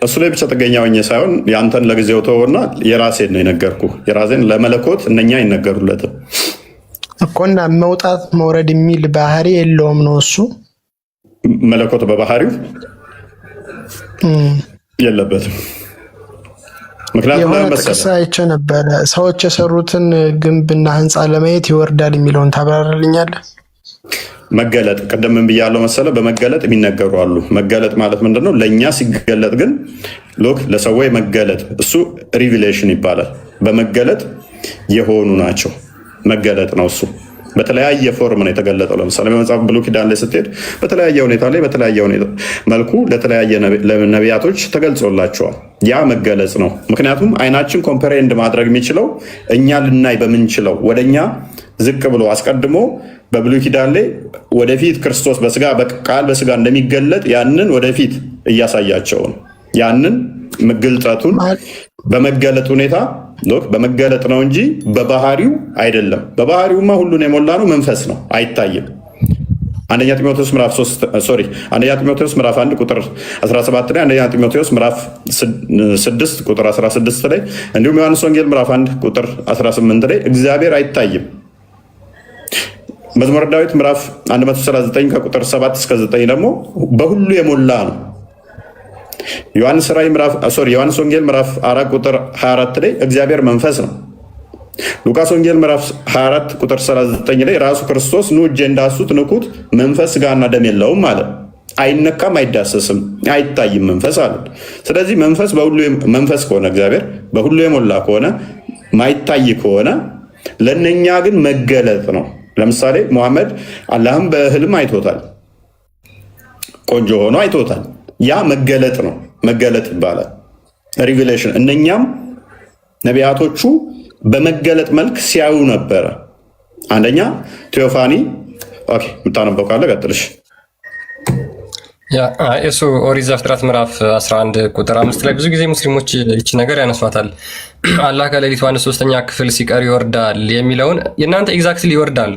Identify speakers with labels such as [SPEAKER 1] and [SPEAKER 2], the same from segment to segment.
[SPEAKER 1] እሱ ላይ ብቻ ጥገኛ ሆኜ ሳይሆን ያንተን ለጊዜው ተወውና የራሴን ነው የነገርኩህ። የራሴን ለመለኮት እነኛ አይነገሩለትም
[SPEAKER 2] እኮና መውጣት መውረድ የሚል ባህሪ የለውም ነው እሱ።
[SPEAKER 1] መለኮት በባህሪው የለበትም። ምክንያቱም
[SPEAKER 2] ጥቅስ አይቼ ነበረ ሰዎች የሰሩትን ግንብና ህንፃ ለማየት ይወርዳል የሚለውን ታብራራልኛለህ?
[SPEAKER 1] መገለጥ ቅድም ምን ብያለሁ መሰለ? በመገለጥ የሚነገሩ አሉ። መገለጥ ማለት ምንድነው? ለእኛ ሲገለጥ ግን ሎክ ለሰዎች መገለጥ እሱ ሪቪሌሽን ይባላል። በመገለጥ የሆኑ ናቸው። መገለጥ ነው እሱ። በተለያየ ፎርም ነው የተገለጠው። ለምሳሌ በመጽሐፍ ብሉይ ኪዳን ላይ ስትሄድ በተለያየ ሁኔታ ላይ በተለያየ መልኩ ለተለያየ ነቢያቶች ተገልጾላቸዋል። ያ መገለጽ ነው። ምክንያቱም አይናችን ኮምፕሬንድ ማድረግ የሚችለው እኛ ልናይ በምንችለው ወደኛ ዝቅ ብሎ አስቀድሞ በብሉይ ኪዳን ላይ ወደፊት ክርስቶስ በስጋ በቃል በስጋ እንደሚገለጥ ያንን ወደፊት እያሳያቸው ነው። ያንን ግልጠቱን በመገለጥ ሁኔታ በመገለጥ ነው እንጂ በባህሪው አይደለም። በባህሪውማ ሁሉን የሞላ ነው፣ መንፈስ ነው፣ አይታይም። አንደኛ ጢሞቴዎስ ምዕራፍ 1 ቁጥር 17 ላይ፣ አንደኛ ጢሞቴዎስ ምዕራፍ 6 ቁጥር 16 ላይ፣ እንዲሁም ዮሐንስ ወንጌል ምዕራፍ 1 ቁጥር 18 ላይ እግዚአብሔር አይታይም። መዝሙረ ዳዊት ምዕራፍ 139 ከቁጥር 7 እስከ 9 ደግሞ በሁሉ የሞላ ነው። ዮሐንስ ወንጌል ምዕራፍ 4 ቁጥር 24 ላይ እግዚአብሔር መንፈስ ነው። ሉቃስ ወንጌል ምዕራፍ 24 ቁጥር 39 ላይ ራሱ ክርስቶስ ኑ እጄ እንዳሱት ንኩት፣ መንፈስ ስጋና ደም የለውም አለ። አይነካም፣ አይዳሰስም፣ አይታይም መንፈስ አለ። ስለዚህ መንፈስ ከሆነ እግዚአብሔር በሁሉ የሞላ ከሆነ ማይታይ ከሆነ ለእነኛ ግን መገለጥ ነው። ለምሳሌ ሙሐመድ አላህም በህልም አይቶታል፣ ቆንጆ ሆኖ አይቶታል። ያ መገለጥ ነው፣ መገለጥ ይባላል፣ ሪቪሌሽን። እነኛም ነቢያቶቹ በመገለጥ መልክ ሲያዩ ነበረ። አንደኛ ቴዎፋኒ የምታነበው ካለ ቀጥልሽ።
[SPEAKER 3] እሱ ኦሪት ዘፍጥረት ምዕራፍ 11 ቁጥር 5 ላይ ብዙ ጊዜ ሙስሊሞች ይቺ ነገር ያነሷታል። አላህ ከሌሊቱ 1/3 ክፍል ሲቀር ይወርዳል የሚለውን የእናንተ ኤግዛክትሊ ይወርዳል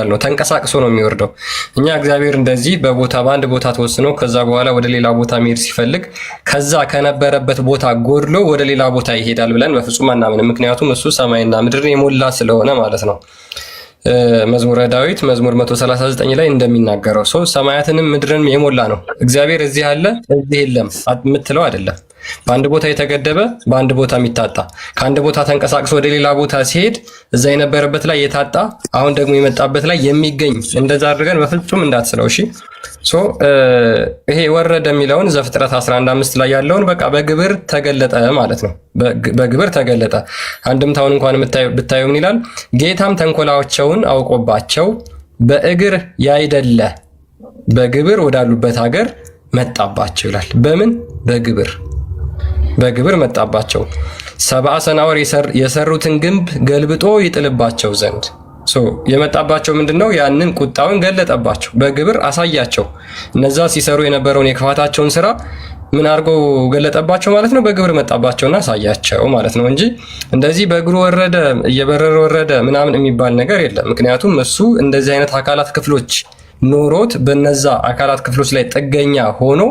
[SPEAKER 3] ነው፣ ተንቀሳቅሶ ነው የሚወርደው። እኛ እግዚአብሔር እንደዚህ በአንድ ቦታ ተወስኖ ከዛ በኋላ ወደ ሌላ ቦታ መሄድ ሲፈልግ ከዛ ከነበረበት ቦታ ጎድሎ ወደ ሌላ ቦታ ይሄዳል ብለን በፍጹም አናምንም። ምክንያቱም እሱ ሰማይና ምድርን የሞላ ስለሆነ ማለት ነው። መዝሙረ ዳዊት መዝሙር 139 ላይ እንደሚናገረው ሰው ሰማያትንም ምድርን የሞላ ነው። እግዚአብሔር እዚህ አለ እዚህ የለም የምትለው አይደለም። በአንድ ቦታ የተገደበ በአንድ ቦታ የሚታጣ፣ ከአንድ ቦታ ተንቀሳቅሶ ወደ ሌላ ቦታ ሲሄድ እዛ የነበረበት ላይ የታጣ አሁን ደግሞ የመጣበት ላይ የሚገኝ፣ እንደዛ አድርገን በፍጹም እንዳትስለው። እሺ ይሄ ወረደ የሚለውን ዘፍጥረት 11:5 ላይ ያለውን በቃ በግብር ተገለጠ ማለት ነው። በግብር ተገለጠ። አንድምታውን እንኳን ብታዩ ምን ይላል? ጌታም ተንኮላቸውን አውቆባቸው በእግር ያይደለ በግብር ወዳሉበት ሀገር መጣባቸው ይላል። በምን? በግብር መጣባቸው። 70 ሰናወር የሰሩትን ግንብ ገልብጦ ይጥልባቸው ዘንድ የመጣባቸው ምንድነው? ያንን ቁጣውን ገለጠባቸው፣ በግብር አሳያቸው። እነዛ ሲሰሩ የነበረውን የክፋታቸውን ስራ ምን አድርጎ ገለጠባቸው ማለት ነው? በግብር መጣባቸውና አሳያቸው ማለት ነው እንጂ እንደዚህ በእግሩ ወረደ እየበረረ ወረደ ምናምን የሚባል ነገር የለም። ምክንያቱም እሱ እንደዚህ አይነት አካላት ክፍሎች ኖሮት በነዛ አካላት ክፍሎች ላይ ጥገኛ ሆኖ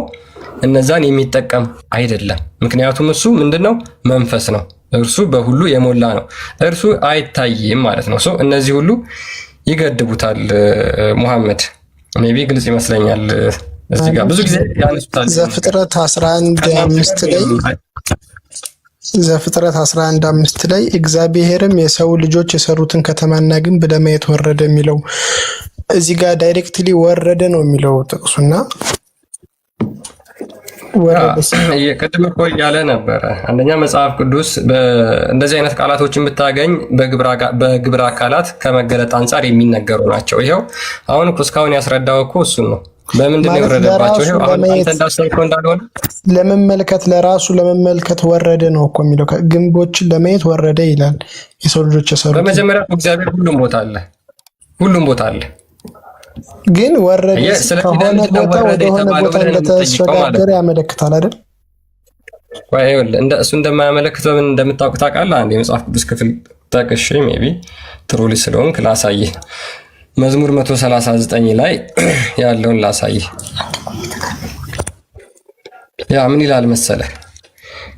[SPEAKER 3] እነዛን የሚጠቀም አይደለም። ምክንያቱም እሱ ምንድነው? መንፈስ ነው። እርሱ በሁሉ የሞላ ነው። እርሱ አይታይም ማለት ነው። እነዚህ ሁሉ ይገድቡታል። ሙሐመድ ሜቢ ግልጽ ይመስለኛል። እዚህ ጋር ብዙ ጊዜ ያነሱታል።
[SPEAKER 2] ዘፍጥረት 11:5 ላይ እግዚአብሔርም የሰው ልጆች የሰሩትን ከተማና ግንብ ለማየት ወረደ የሚለው እዚህ ጋር ዳይሬክትሊ ወረደ ነው የሚለው ጥቅሱና
[SPEAKER 3] ቅድም እኮ እያለ ነበረ። አንደኛ መጽሐፍ ቅዱስ እንደዚህ አይነት ቃላቶችን ብታገኝ በግብር አካላት ከመገለጥ አንጻር የሚነገሩ ናቸው። ይኸው አሁን እስካሁን ያስረዳው እኮ እሱን ነው። በምንድን ነው የወረደባቸው? ይኸው አሁን አንተ እንዳሰብከው እንዳልሆነ
[SPEAKER 2] ለራሱ ለመመልከት ወረደ ነው እኮ የሚለው። ግንቦችን ለማየት ወረደ ይላል። የሰው ልጆች የሰሩት
[SPEAKER 3] በመጀመሪያ እግዚአብሔር ሁሉም ቦታ አለ ግን
[SPEAKER 2] ወረደ ከሆነ ቦታ ወደ ሆነ ቦታ እንደተሸጋገረ ያመለክታል አይደል?
[SPEAKER 3] እሱ እንደማያመለክት በምን እንደምታውቅ ታውቃለህ? አንድ የመጽሐፍ ቅዱስ ክፍል ጠቅሼ ሜቢ ትሩሊ ስለሆንክ ላሳይህ። መዝሙር 139 ላይ ያለውን ላሳይህ። ያ ምን ይላል መሰለህ?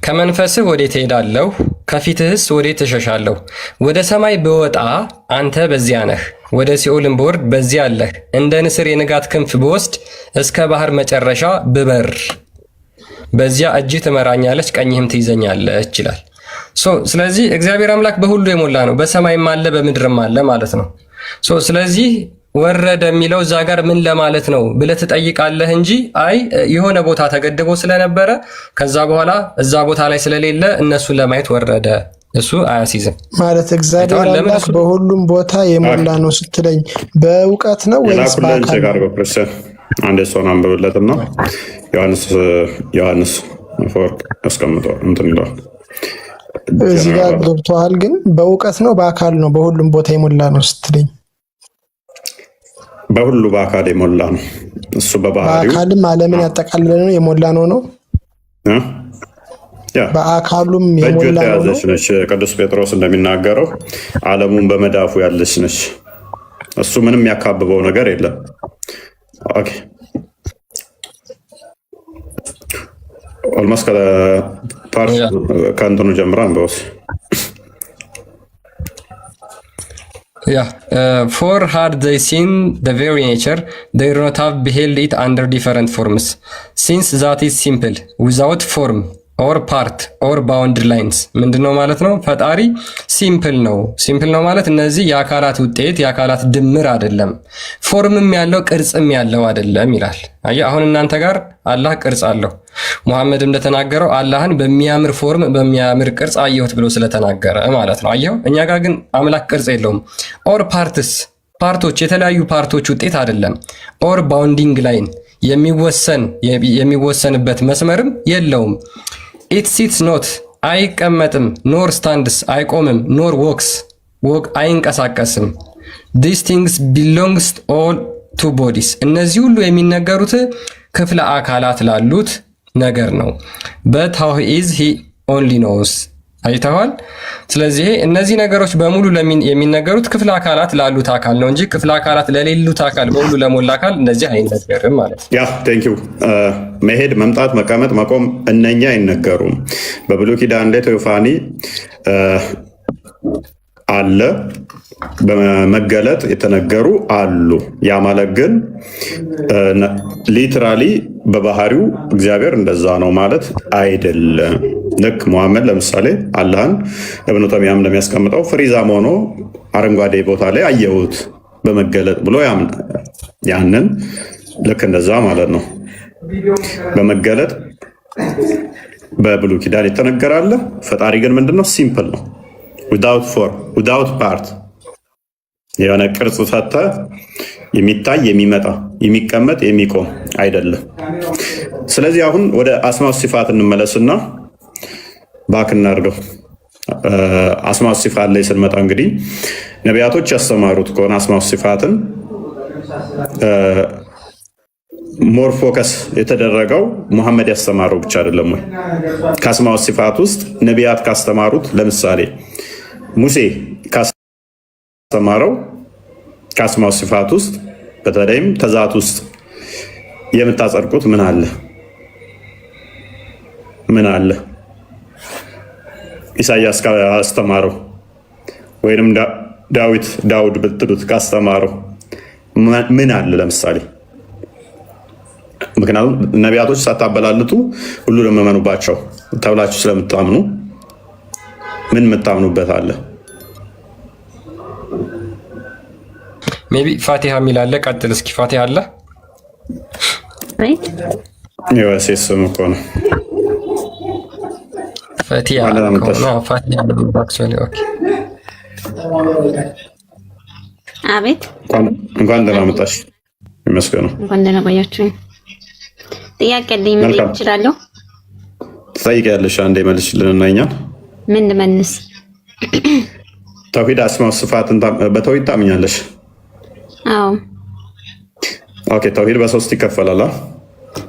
[SPEAKER 3] ከመንፈስህ ወዴት እሄዳለሁ? ከፊትህስ ወዴት እሸሻለሁ? ወደ ሰማይ ብወጣ አንተ በዚያ ነህ፣ ወደ ሲኦልም ብወርድ በዚያ አለህ። እንደ ንስር የንጋት ክንፍ ብወስድ እስከ ባህር መጨረሻ ብበር በዚያ እጅህ ትመራኛለች፣ ቀኝህም ትይዘኛለች ይላል። ስለዚህ እግዚአብሔር አምላክ በሁሉ የሞላ ነው። በሰማይም አለ በምድርም አለ ማለት ነው። ስለዚህ ወረደ የሚለው እዛ ጋር ምን ለማለት ነው ብለህ ትጠይቃለህ እንጂ አይ የሆነ ቦታ ተገድቦ ስለነበረ ከዛ በኋላ እዛ ቦታ ላይ ስለሌለ እነሱን ለማየት ወረደ፣ እሱ አያሲዝም
[SPEAKER 2] ማለት። እግዚአብሔር አምላክ በሁሉም ቦታ የሞላ ነው ስትለኝ በእውቀት ነው ወይስ በአካል?
[SPEAKER 1] አንድ ሰውን አንብብለትና ዮሐንስ አፈወርቅ አስቀምጠው እንትን ይለዋል።
[SPEAKER 2] እዚህ ጋር ገብቶሃል። ግን በእውቀት ነው በአካል ነው በሁሉም ቦታ የሞላ ነው ስትለኝ?
[SPEAKER 1] በሁሉ በአካል የሞላ ነው እሱ። በባህሪው
[SPEAKER 2] በአካልም ዓለምን ያጠቃልለ ነው የሞላ ነው። በአካሉም የሞላ ነው።
[SPEAKER 1] ያዘች ነች። ቅዱስ ጴጥሮስ እንደሚናገረው ዓለሙን በመዳፉ ያለች ነች። እሱ ምንም ያካብበው ነገር የለም። ኦኬ ኦልሞስት ከእንትኑ ጀምራን በውስ
[SPEAKER 3] for had they seen the very nature, they would not have beheld it under different forms, since that is simple, without form or part or boundary lines. ምንድነው ማለት ነው? ፈጣሪ ሲምፕል ነው። ሲምፕል ነው ማለት እነዚህ የአካላት ውጤት የአካላት ድምር አይደለም፣ ፎርምም ያለው ቅርጽም ያለው አይደለም ይላል። አየህ፣ አሁን እናንተ ጋር አላህ ቅርጽ አለው። ሙሐመድ እንደተናገረው አላህን በሚያምር ፎርም በሚያምር ቅርጽ አየሁት ብሎ ስለተናገረ ማለት ነው። አየው፣ እኛ ጋር ግን አምላክ ቅርጽ የለውም። ኦር ፓርቶች የተለያዩ ፓርቶች ውጤት አይደለም። ኦር ባውንዲንግ ላይን የሚወሰንበት መስመርም የለውም። ኢት ሲትስ ኖት አይቀመጥም፣ ኖር ስታንድስ አይቆምም፣ ኖር ዎክስ አይንቀሳቀስም። ዲስ ቲንግስ ቢሎንግስ ኦል ቱ ቦዲስ እነዚህ ሁሉ የሚነገሩት ክፍለ አካላት ላሉት ነገር ነው። በት ሃው ኢዝ ሂ ኦንሊ ኖውስ። አይተዋል። ስለዚህ እነዚህ ነገሮች በሙሉ የሚነገሩት ክፍለ አካላት ላሉት አካል ነው እንጂ ክፍለ አካላት ለሌሉት አካል በሙሉ ለሞላ አካል እንደዚህ አይነገርም ማለት ነው።
[SPEAKER 1] ያ ቴንክ ዩ። መሄድ፣ መምጣት፣ መቀመጥ፣ መቆም እነኛ አይነገሩም። በብሉይ ኪዳን ላይ ቴዎፋኒ አለ፣ በመገለጥ የተነገሩ አሉ። ያ ማለት ግን ሊትራሊ በባህሪው እግዚአብሔር እንደዛ ነው ማለት አይደለም። ልክ ሙሐመድ ለምሳሌ አላህን እብኑ ተይሚያም እንደሚያስቀምጠው ፍሪዛም ሆኖ አረንጓዴ ቦታ ላይ አየሁት በመገለጥ ብሎ ያንን ልክ እንደዛ ማለት ነው። በመገለጥ በብሉይ ኪዳን የተነገራለ። ፈጣሪ ግን ምንድነው? ሲምፕል ነው። ዊዛውት ፎርም ዊዛውት ፓርት የሆነ ቅርጽ ሰተ የሚታይ የሚመጣ የሚቀመጥ የሚቆም አይደለም። ስለዚህ አሁን ወደ አስማው ሲፋት እንመለስና ባክ እናድርገው። አስማው ሲፋት ላይ ስንመጣ እንግዲህ ነቢያቶች ያስተማሩት ከሆነ አስማው ሲፋትን ሞር ፎከስ የተደረገው ሙሐመድ ያስተማረው ብቻ አይደለም ወይ? ከአስማው ሲፋት ውስጥ ነቢያት ካስተማሩት ለምሳሌ ሙሴ ካስተማረው ከአስማው ሲፋት ውስጥ በተለይም ተዛት ውስጥ የምታጸድቁት ምን አለ? ምን አለ? ኢሳያስ ካስተማረው ወይንም ዳውድ ብትሉት ካስተማረው ምን አለ? ለምሳሌ ምክንያቱም ነቢያቶች ሳታበላልጡ ሁሉንም እመኑባቸው ተብላችሁ ስለምታምኑ ምን የምታምኑበት አለ?
[SPEAKER 3] ሜቢ ፋቲሃ የሚል አለ። ቀጥል እስኪ። ፋቲሃ አለ።
[SPEAKER 1] የወሴት ስም እኮ ነው።
[SPEAKER 3] ፋቲሃ
[SPEAKER 4] አቤት።
[SPEAKER 1] እንኳን ደህና መጣሽ። ይመስገነው።
[SPEAKER 4] እንኳን ደህና ቆያችሁ። ጥያቄ አለኝ። መጠየቅ እችላለሁ?
[SPEAKER 1] ትጠይቂያለሽ። አንዴ መልሽልን እና እኛን
[SPEAKER 4] ምን ልመልስ?
[SPEAKER 1] ተውሂድ አስማው ሲፋትን በተውሂድ ታምኛለሽ?
[SPEAKER 4] አዎ።
[SPEAKER 1] ኦኬ። ተውሂድ በሶስት ይከፈላል።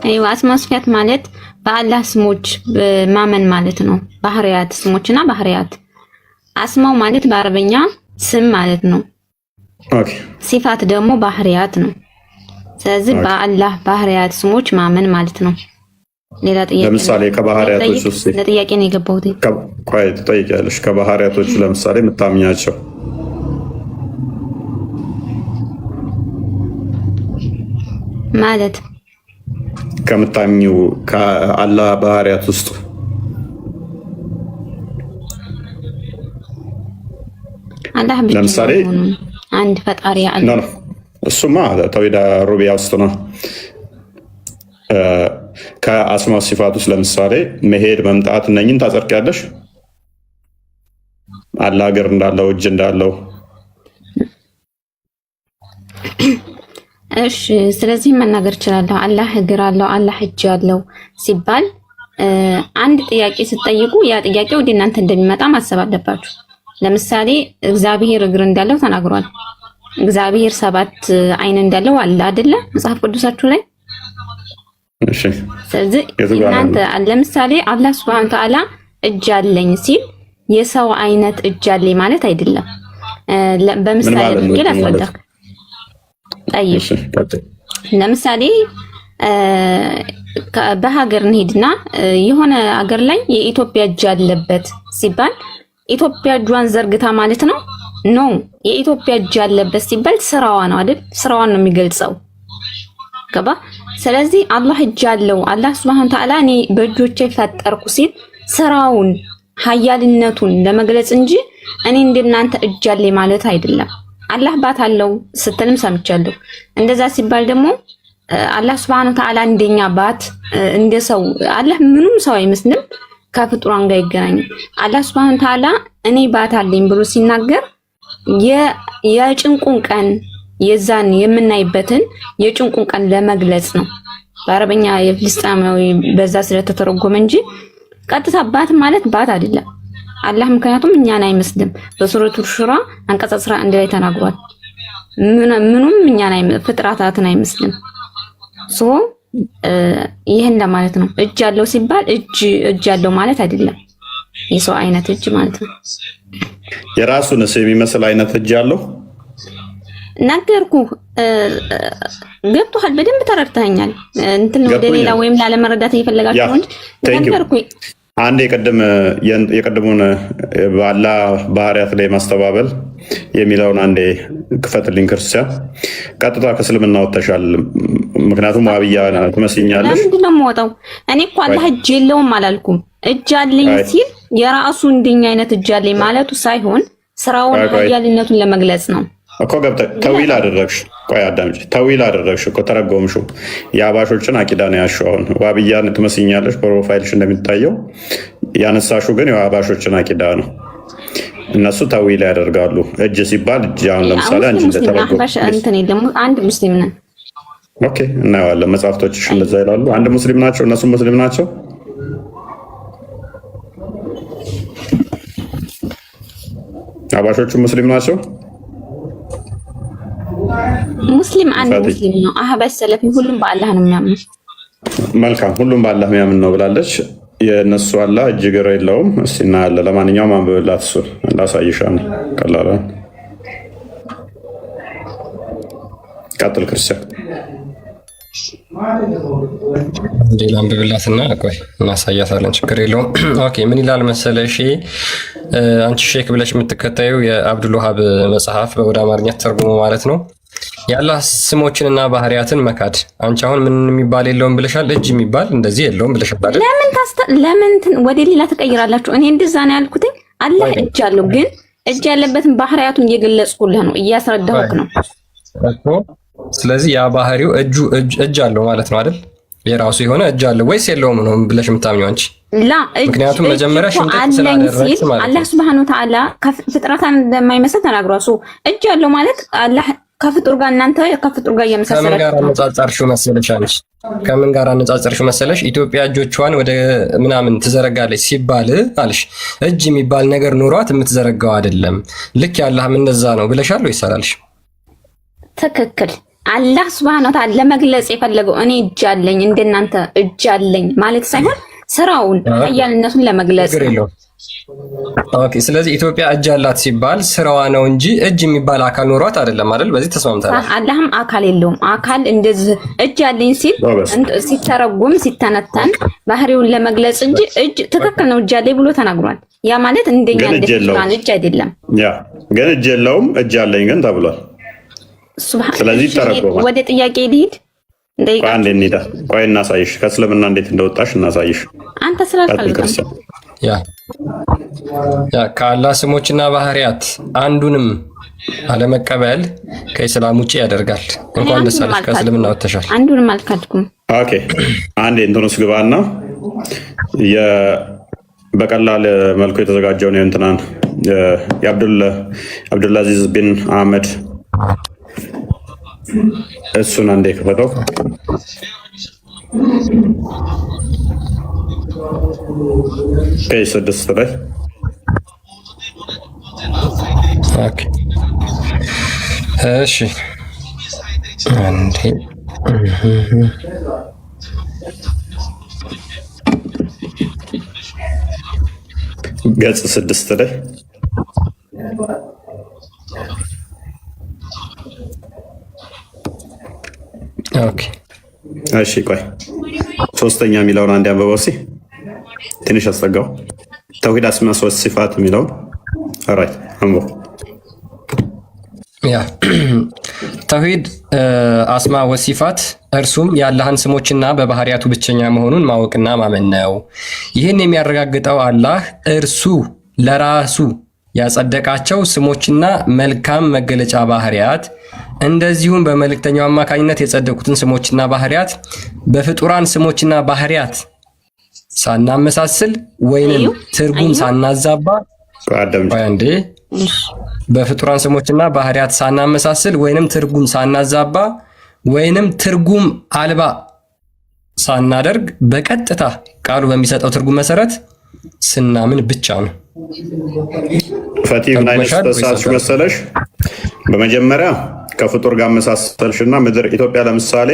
[SPEAKER 4] አይዋ። አስማው ሲፋት ማለት በአላህ ስሞች ማመን ማለት ነው። ባህሪያት፣ ስሞችና ባህሪያት። አስማው ማለት በአረበኛ ስም ማለት ነው።
[SPEAKER 1] ኦኬ።
[SPEAKER 4] ሲፋት ደግሞ ባህሪያት ነው። ስለዚህ በአላህ ባህሪያት፣ ስሞች ማመን ማለት ነው። ሌላ ጥያቄ
[SPEAKER 1] ለምሳሌ ከባህሪያቶች ውስጥ
[SPEAKER 4] ለጥያቄ ነው የገባሁት።
[SPEAKER 1] ቆይ ትጠይቂያለሽ። ከባህሪያቶች ለምሳሌ የምታምኛቸው
[SPEAKER 4] ማለት
[SPEAKER 1] ከምታምኚው ከአላህ ባህሪያት ውስጥ
[SPEAKER 4] አላህ ብቻ
[SPEAKER 1] ለምሳሌ
[SPEAKER 4] አንድ ፈጣሪ አለ።
[SPEAKER 1] እሱማ ተውሂድ ሩቢያ ውስጥ ነው። ከአስማ ሲፋት ውስጥ ለምሳሌ መሄድ፣ መምጣት እነኝን ታጸድቂያለሽ? አላህ እግር እንዳለው እጅ እንዳለው።
[SPEAKER 4] እሺ፣ ስለዚህ መናገር እችላለሁ። አላህ እግር አለው፣ አላህ እጅ አለው ሲባል አንድ ጥያቄ ስትጠይቁ ያ ጥያቄ ወደ እናንተ እንደሚመጣ ማሰብ አለባችሁ። ለምሳሌ እግዚአብሔር እግር እንዳለው ተናግሯል። እግዚአብሔር 7 አይን እንዳለው አለ አይደለ? መጽሐፍ ቅዱሳችሁ ላይ።
[SPEAKER 1] እሺ፣
[SPEAKER 4] ስለዚህ እናንተ ለምሳሌ አላህ Subhanahu Wa Ta'ala እጅ አለኝ ሲል የሰው አይነት እጅ አለኝ ማለት አይደለም። በምሳሌ እንግዲህ አስረዳክ። ጠይቅ። ለምሳሌ በሀገር እንሄድና የሆነ ሀገር ላይ የኢትዮጵያ እጅ አለበት ሲባል ኢትዮጵያ እጇን ዘርግታ ማለት ነው? ኖ፣ የኢትዮጵያ እጅ አለበት ሲባል ስራዋ ነው አይደል? ስራዋን ነው የሚገልጸው። ገባ? ስለዚህ አላህ እጅ አለው፣ አላህ Subhanahu Wa Ta'ala እኔ በእጆቼ ፈጠርኩ ሲል ስራውን ሀያልነቱን ለመግለጽ እንጂ እኔ እንደናንተ እጅ አለኝ ማለት አይደለም። አላህ ባት አለው ስትልም ሰምቻለሁ። እንደዛ ሲባል ደግሞ አላህ Subhanahu Wa Ta'ala እንደኛ ባት እንደ ሰው አላህ ምኑም ሰው አይመስልም፣ ከፍጡራን ጋር ይገናኛል። አላህ Subhanahu Wa Ta'ala እኔ ባት አለኝ ብሎ ሲናገር የጭንቁን ቀን የዛን የምናይበትን የጭንቁን ቀን ለመግለጽ ነው። በአረበኛ የፍልስጤማዊ በዛ ስለተተረጎመ እንጂ ቀጥታ ባት ማለት ባት አይደለም። አላህ ምክንያቱም እኛን አይመስልም። በሱረቱል ሹራ አንቀጽ 11 ላይ ተናግሯል። ምኑም እኛን ፍጥረታትን አይመስልም። ይህን ለማለት ነው። እጅ ያለው ሲባል እጅ ያለው ማለት አይደለም፣ የሰው አይነት እጅ ማለት ነው።
[SPEAKER 1] የራሱንስ የሚመስል አይነት እጅ ያለው
[SPEAKER 4] ነገርኩ። ገብቶሃል? በደንብ ተረድተኛል። እንትን ወደ ሌላ ወይም ላለመረዳት እየፈለጋችሁ ነው እንጂ ነገርኩ።
[SPEAKER 1] አንድ የቀድሙን በአላህ ባህሪያት ላይ ማስተባበል የሚለውን አንዴ ክፈትልኝ። ክርስቲያን ቀጥታ ከእስልምና ወጥተሻል። ምክንያቱም ዋብያ ትመስኛለሽ።
[SPEAKER 4] ለምንድን ነው የምወጣው? እኔ እኮ አላህ እጅ የለውም አላልኩም። እጅ አለኝ ሲል የራሱ እንደኛ አይነት እጅ አለኝ ማለቱ ሳይሆን ስራውን ኃያልነቱን ለመግለጽ ነው
[SPEAKER 1] እኮ። ገብተሽ ተዊል አደረግሽ። ቆይ አዳምጪ። ተዊል አደረግሽ እኮ ተረጎምሽው። የአባሾችን አቂዳ ነው ያልሽው። አሁን ዋብያን ትመስኛለሽ ፕሮፋይልሽ እንደሚታየው። ያነሳሽው ግን የአባሾችን አቂዳ ነው። እነሱ ተዊል ያደርጋሉ። እጅ ሲባል እጅ አሁን ለምሳሌ አንቺ እንደተረጎምሽ
[SPEAKER 4] አንድ ሙስሊም ነን።
[SPEAKER 1] ኦኬ፣ እናየዋለን። መጽሐፍቶችሽ እንደዛ ይላሉ። አንድ ሙስሊም ናቸው፣ እነሱ ሙስሊም ናቸው። አባሾቹ ሙስሊም ናቸው።
[SPEAKER 4] ሙስሊም አንድ ሙስሊም ነው። አህባሽ ሰለፊ ሁሉም በአላህ ነው የሚያምኑ።
[SPEAKER 1] መልካም፣ ሁሉም በአላህ የሚያምን ነው ብላለች። የእነሱ አላህ እጅ እግር የለውም። እስቲ እናያለን። ለማንኛውም አንብብላት፣ እሱ ላሳይሻለሁ። ቀላል ቀጥል ክርስቲያን።
[SPEAKER 3] ሌላ አንብብላትና ቆይ እናሳያታለን። ችግር የለውም። ኦኬ፣ ምን ይላል መሰለሽ? አንቺ ሼክ ብለሽ የምትከታዩ የአብዱል ወሃብ መጽሐፍ ወደ አማርኛ ተርጉሞ ማለት ነው። የአላህ ስሞችንና ባህሪያትን መካድ። አንቺ አሁን ምን የሚባል የለውም ብለሻል። እጅ የሚባል እንደዚህ የለውም ብለሻል።
[SPEAKER 4] ለምን ወደ ሌላ ተቀይራላችሁ? እኔ እንደዛ ነው ያልኩትኝ። አላህ እጅ አለው፣ ግን እጅ ያለበትን ባህሪያቱን እየገለጽኩልህ ነው፣ እያስረዳሁህ ነው
[SPEAKER 3] እኮ። ስለዚህ ያ ባህሪው እጅ አለው ማለት ነው አይደል? የራሱ የሆነ እጅ አለው ወይስ የለውም ነው ብለሽ የምታምኚው አንቺ? ምክንያቱም መጀመሪያ ሽምጥጥ ስላደረግሽ ማለት
[SPEAKER 4] አላህ Subhanahu Wa Ta'ala ፍጥረታን እንደማይመስል ተናግሯል። እጅ ያለው ማለት አላህ ከፍጡር ጋር እናንተ ከፍጡር ጋር እየመሳሰላችሁ
[SPEAKER 3] ከምን ጋር አነጻጸርሽው መሰለሽ? አንቺ ከምን ጋር አነጻጸርሽው መሰለሽ? ኢትዮጵያ እጆቿን ወደ ምናምን ትዘረጋለች ሲባል አልሽ። እጅ የሚባል ነገር ኑሯት የምትዘረጋው አይደለም። ልክ ያላህም እንደዛ ነው ብለሻል ወይስ አላልሽ?
[SPEAKER 4] ትክክል። አላህ Subhanahu Wa Ta'ala ለመግለጽ የፈለገው እኔ እጅ አለኝ እንደናንተ እጅ አለኝ ማለት ሳይሆን ስራውን ኃያልነቱን ለመግለጽ
[SPEAKER 3] ኦኬ። ስለዚህ ኢትዮጵያ እጅ አላት ሲባል ስራዋ ነው እንጂ እጅ የሚባል አካል ኖሯት አይደለም አይደል? በዚህ ተስማምተናል።
[SPEAKER 4] አላህም አካል የለውም። አካል እንደዚህ እጅ ያለኝ ሲል ሲተረጎም ሲተነተን ባህሪውን ለመግለጽ እንጂ እጅ ትክክል ነው እጅ ያለኝ ብሎ ተናግሯል። ያ ማለት እንደኛ እንደፍቃን እጅ አይደለም።
[SPEAKER 1] ያ ግን እጅ የለውም እጅ አለኝ ግን ተብሏል። ስለዚህ ተረጎማል።
[SPEAKER 4] ወደ ጥያቄ ልሂድ።
[SPEAKER 1] አንዴ እንሂዳ። ቆይ እናሳይሽ፣ ከእስልምና እንዴት እንደወጣሽ እናሳይሽ።
[SPEAKER 4] አንተ ስላልፈልግ
[SPEAKER 3] ያ ከአላህ ስሞችና ባህሪያት አንዱንም አለመቀበል ከኢስላም ውጪ ያደርጋል። እንኳን ደስ አለሽ፣ ከእስልምና ወጥተሻል። አንዱንም
[SPEAKER 4] አልካድኩም።
[SPEAKER 1] ኦኬ አንዴ እንትኑስ ግባና በቀላል መልኩ የተዘጋጀውን የእንትናን የአብዱልአዚዝ ቢን አህመድ እሱን አንዴ ክፈተው። ፔጅ 6 ላይ
[SPEAKER 3] ኦኬ እሺ አንዴ
[SPEAKER 1] ገጽ 6 ላይ
[SPEAKER 3] ኦኬ
[SPEAKER 1] እሺ ቆይ ሶስተኛ የሚለውን አንድ አንብበው እስኪ ትንሽ አስጠጋው። ተውሂድ አስማ ወስ ሲፋት የሚለውን ኦራይት አንብበው።
[SPEAKER 3] ያ ተውሂድ አስማ ወሲፋት እርሱም የአላህን ስሞችና በባህሪያቱ ብቸኛ መሆኑን ማወቅና ማመን ነው። ይህን የሚያረጋግጠው አላህ እርሱ ለራሱ ያጸደቃቸው ስሞችና መልካም መገለጫ ባህሪያት እንደዚሁም በመልእክተኛው አማካኝነት የጸደቁትን ስሞችና ባህሪያት በፍጡራን ስሞችና ባህሪያት ሳናመሳስል ወይንም ትርጉም ሳናዛባ አንዴ በፍጡራን ስሞችና ባህሪያት ሳናመሳስል ወይንም ትርጉም ሳናዛባ ወይንም ትርጉም አልባ ሳናደርግ በቀጥታ ቃሉ በሚሰጠው ትርጉም መሰረት ስናምን ብቻ ነው።
[SPEAKER 1] ፈቲ ምን አይነት ተሳትሽ መሰለሽ? በመጀመሪያ ከፍጡር ጋር መሳሰልሽና ምድር ኢትዮጵያ ለምሳሌ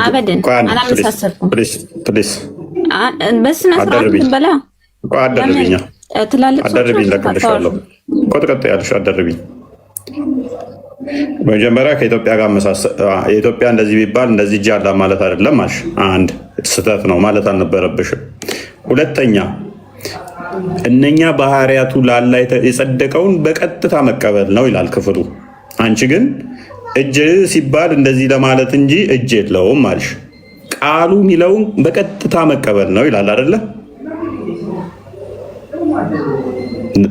[SPEAKER 4] አበደን አላመሳሰልኩም።
[SPEAKER 1] ፕሊስ
[SPEAKER 4] በስነ ስርዓት በላ
[SPEAKER 1] አደረብኛ
[SPEAKER 4] ትላልቅ
[SPEAKER 1] አደረብኝ ለቀልሻለሁ ቆጥቀጥ ያልሽ አደረብኝ። በመጀመሪያ ከኢትዮጵያ ጋር የኢትዮጵያ እንደዚህ ቢባል እንደዚህ እጅ አላ ማለት አይደለም አልሽ። አንድ ስህተት ነው ማለት አልነበረብሽም። ሁለተኛ እነኛ ባህሪያቱ ላላ የጸደቀውን በቀጥታ መቀበል ነው ይላል ክፍሉ። አንቺ ግን እጅ ሲባል እንደዚህ ለማለት እንጂ እጅ የለውም አልሽ። ቃሉ የሚለውን በቀጥታ መቀበል ነው ይላል አይደለ?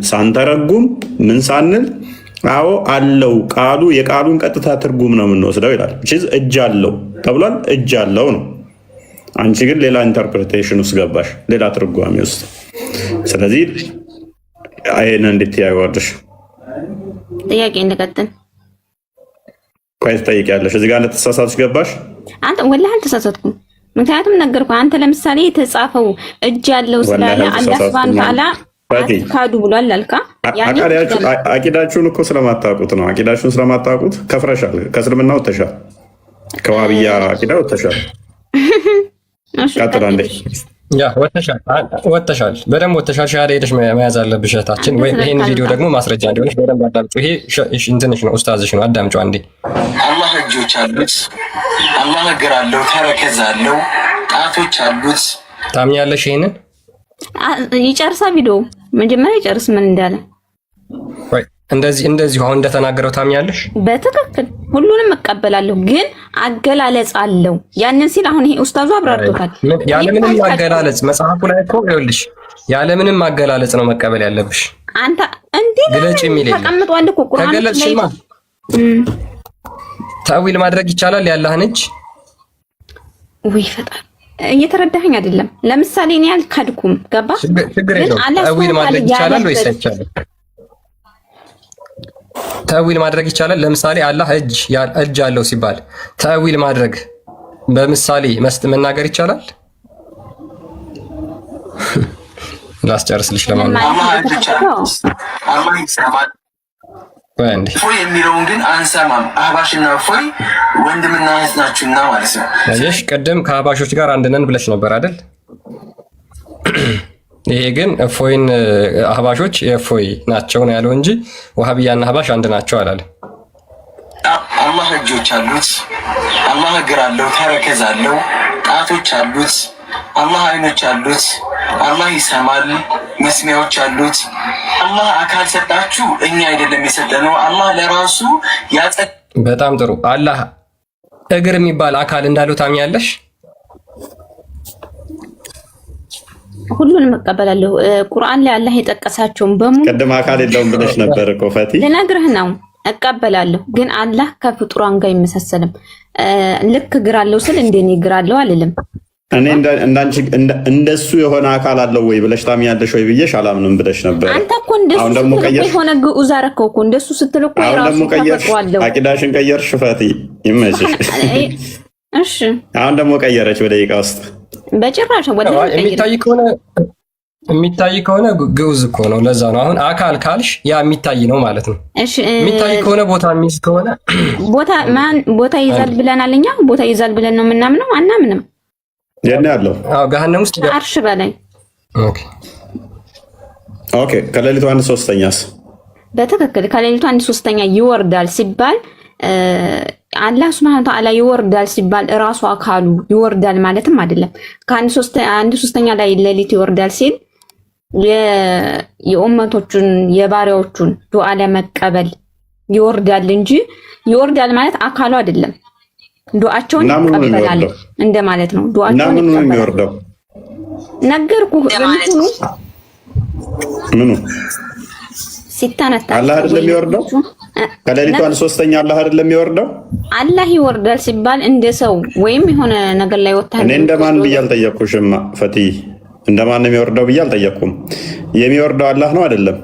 [SPEAKER 1] ሳንተረጉም ምን ሳንል አዎ አለው ቃሉ የቃሉን ቀጥታ ትርጉም ነው የምንወስደው ይላል። እጅ አለው ተብሏል። እጅ አለው ነው። አንቺ ግን ሌላ ኢንተርፕሬቴሽን ውስጥ ገባሽ፣ ሌላ ትርጓሜ ውስጥ። ስለዚህ አይን እንዴት ያወርድሽ
[SPEAKER 4] ጥያቄ እንደቀጥል
[SPEAKER 1] ቆይ ትጠይቂያለሽ። እዚህ ጋር እንደተሳሳትሽ ገባሽ።
[SPEAKER 4] አንተ ወላሂ አልተሳሳትኩም። ምክንያቱም ነገርኩህ። አንተ ለምሳሌ የተጻፈው እጅ ያለው ስላለ አላህ ሱብሃነሁ ወተዓላ ካዱ ብሏል አልካ። አቂዳችሁን እኮ ስለማታውቁት ነው። አቂዳችሁን ስለማታውቁት ከፍረሻል። ከእስልምና ወጥተሻል። ከዋብያ አቂዳ ወጥተሻል። ቀጥላ እንዴ
[SPEAKER 3] ያ ወጥተሻል። በደንብ ወጥተሻል። ሻሃዳ ሄደሽ መያዝ አለብሽ እህታችን። ወይ ይሄን ቪዲዮ ደግሞ ማስረጃ እንዲሆንሽ በደንብ አዳምጪ። ይሄ እንትንሽ ነው፣ ኡስታዝሽ ነው። አዳምጪው አንዴ።
[SPEAKER 5] አላህ እጆች አሉት፣ አላህ እግር አለው፣ ተረከዝ አለው፣ ጣቶች አሉት።
[SPEAKER 3] ታምኛለሽ? ይሄንን
[SPEAKER 4] ይጨርሳ ቪዲዮ መጀመሪያ ይጨርስ ምን እንዳለ።
[SPEAKER 3] ወይ እንደዚህ አሁን እንደተናገረው ታምኛለሽ?
[SPEAKER 4] በትክክል ሁሉንም እቀበላለሁ፣ ግን አገላለጽ አለው። ያንን ሲል አሁን ይሄ ኡስታዙ አብራርቶታል።
[SPEAKER 3] ያለምንም አገላለጽ መጽሐፉ ላይ እኮ ይኸውልሽ፣ ያለምንም አገላለጽ ነው መቀበል ያለብሽ።
[SPEAKER 4] አንተ እንዴ
[SPEAKER 3] ግለጭ የሚል
[SPEAKER 4] ተቀምጧል እኮ ቁርአን ላይ
[SPEAKER 3] ተገለጽሽማ። ተዊል ማድረግ ይቻላል ያላህን እጅ።
[SPEAKER 4] ወይ ፈጣሪ እየተረዳኸኝ አይደለም። ለምሳሌ እኔ አልካድኩም፣ ገባ?
[SPEAKER 3] ችግር የለውም። ተዊል ማድረግ ይቻላል ወይስ አይቻልም? ተዊል ማድረግ ይቻላል። ለምሳሌ አላህ እጅ አለው ሲባል ተዊል ማድረግ በምሳሌ መናገር ይቻላል። ላስጨርስልሽ
[SPEAKER 5] ፎይ የሚለውን ግን አንሰማም። አህባሽና ፎይ ወንድምና እህት ናችሁና ማለት ነው።
[SPEAKER 3] ይሽ ቅድም ከአህባሾች ጋር አንድ ነን ብለሽ ነበር አይደል? ይሄ ግን እፎይን አህባሾች የእፎይ ናቸው ነው ያለው እንጂ ወሃቢያና አህባሽ አንድ ናቸው አላለም።
[SPEAKER 5] አላህ እጆች አሉት፣ አላህ እግር አለው፣ ተረከዝ አለው፣ ጣቶች አሉት፣ አላህ አይኖች አሉት፣ አላህ ይሰማል፣ መስሚያዎች አሉት። አላህ አካል ሰጣችሁ፣ እኛ አይደለም የሰጠነው። አላህ ለራሱ
[SPEAKER 3] በጣም ጥሩ። አላህ እግር የሚባል አካል እንዳለው ታምኛለሽ?
[SPEAKER 4] ሁሉንም እቀበላለሁ። ቁርአን ላይ አላህ የጠቀሳቸውን በሙሉ
[SPEAKER 1] ቅድም አካል የለውም ብለሽ ነበር እኮ ፈቲ።
[SPEAKER 4] ልነግርህ ነው። እቀበላለሁ፣ ግን አላህ ከፍጡራን ጋር አይመሳሰልም። ልክ እግር አለው ስል እንደኔ እግር አለው አልልም።
[SPEAKER 1] እኔ እንዳንቺ እንደሱ የሆነ አካል አለው ወይ ብለሽ ታምኛለሽ ወይ ብዬሽ አላምንም ብለሽ ነበር።
[SPEAKER 4] አንተ እኮ እንደሱ ስትል የሆነ ግዑዝ አደረከው እኮ እንደሱ ስትል እኮ የራሱ ተፈጥሮ አለው።
[SPEAKER 1] አቂዳሽን ቀየርሽ ፈቲ፣ ይመችሽ።
[SPEAKER 4] እሺ
[SPEAKER 1] አሁን ደግሞ ቀየረች በደቂቃ ውስጥ።
[SPEAKER 4] በጭራሽ ወደ
[SPEAKER 3] የሚታይ ከሆነ ግዑዝ እኮ ነው። ለዛ ነው አሁን አካል ካልሽ ያ የሚታይ ነው ማለት ነው።
[SPEAKER 4] እሺ
[SPEAKER 3] የሚታይ ከሆነ ቦታ የሚይዝ ከሆነ
[SPEAKER 4] ቦታ ይዛል ብለናል። እኛ ቦታ ይዛል ብለን ነው የምናምነው። አናምንም።
[SPEAKER 1] የት ያለው?
[SPEAKER 3] አዎ ገሃነም ውስጥ
[SPEAKER 4] አርሽ በላይ።
[SPEAKER 1] ኦኬ ከሌሊቱ 1/3ኛስ?
[SPEAKER 4] በትክክል ከሌሊቱ 1/3ኛ ይወርዳል ሲባል አላህ ሱብሃነሁ ወተዓላ ይወርዳል ሲባል እራሱ አካሉ ይወርዳል ማለትም አይደለም። ከ1/3ኛ ላይ ሌሊት ይወርዳል ሲል የኡመቶቹን የባሪያዎቹን ዱዓ ለመቀበል ይወርዳል እንጂ ይወርዳል ማለት አካሉ አይደለም። ዱዓቸውን ይቀበላል እንደማለት ነው። ዱዓቸውን
[SPEAKER 1] ይቀበላል። ነገርኩህ። ምኑ
[SPEAKER 4] ሲታነታ
[SPEAKER 1] አላህ አይደለም የሚወርደው? ከሌሊቱ 1/3ኛ አላህ አይደለም የሚወርደው?
[SPEAKER 4] አላህ ይወርዳል ሲባል እንደ ሰው ወይም የሆነ ነገር ላይ ወጣ።
[SPEAKER 1] እኔ እንደማን ብዬ አልጠየቅኩሽም ፈቲ። እንደማን ነው የሚወርደው ብዬ አልጠየቅኩም። የሚወርደው አላህ ነው አይደለም?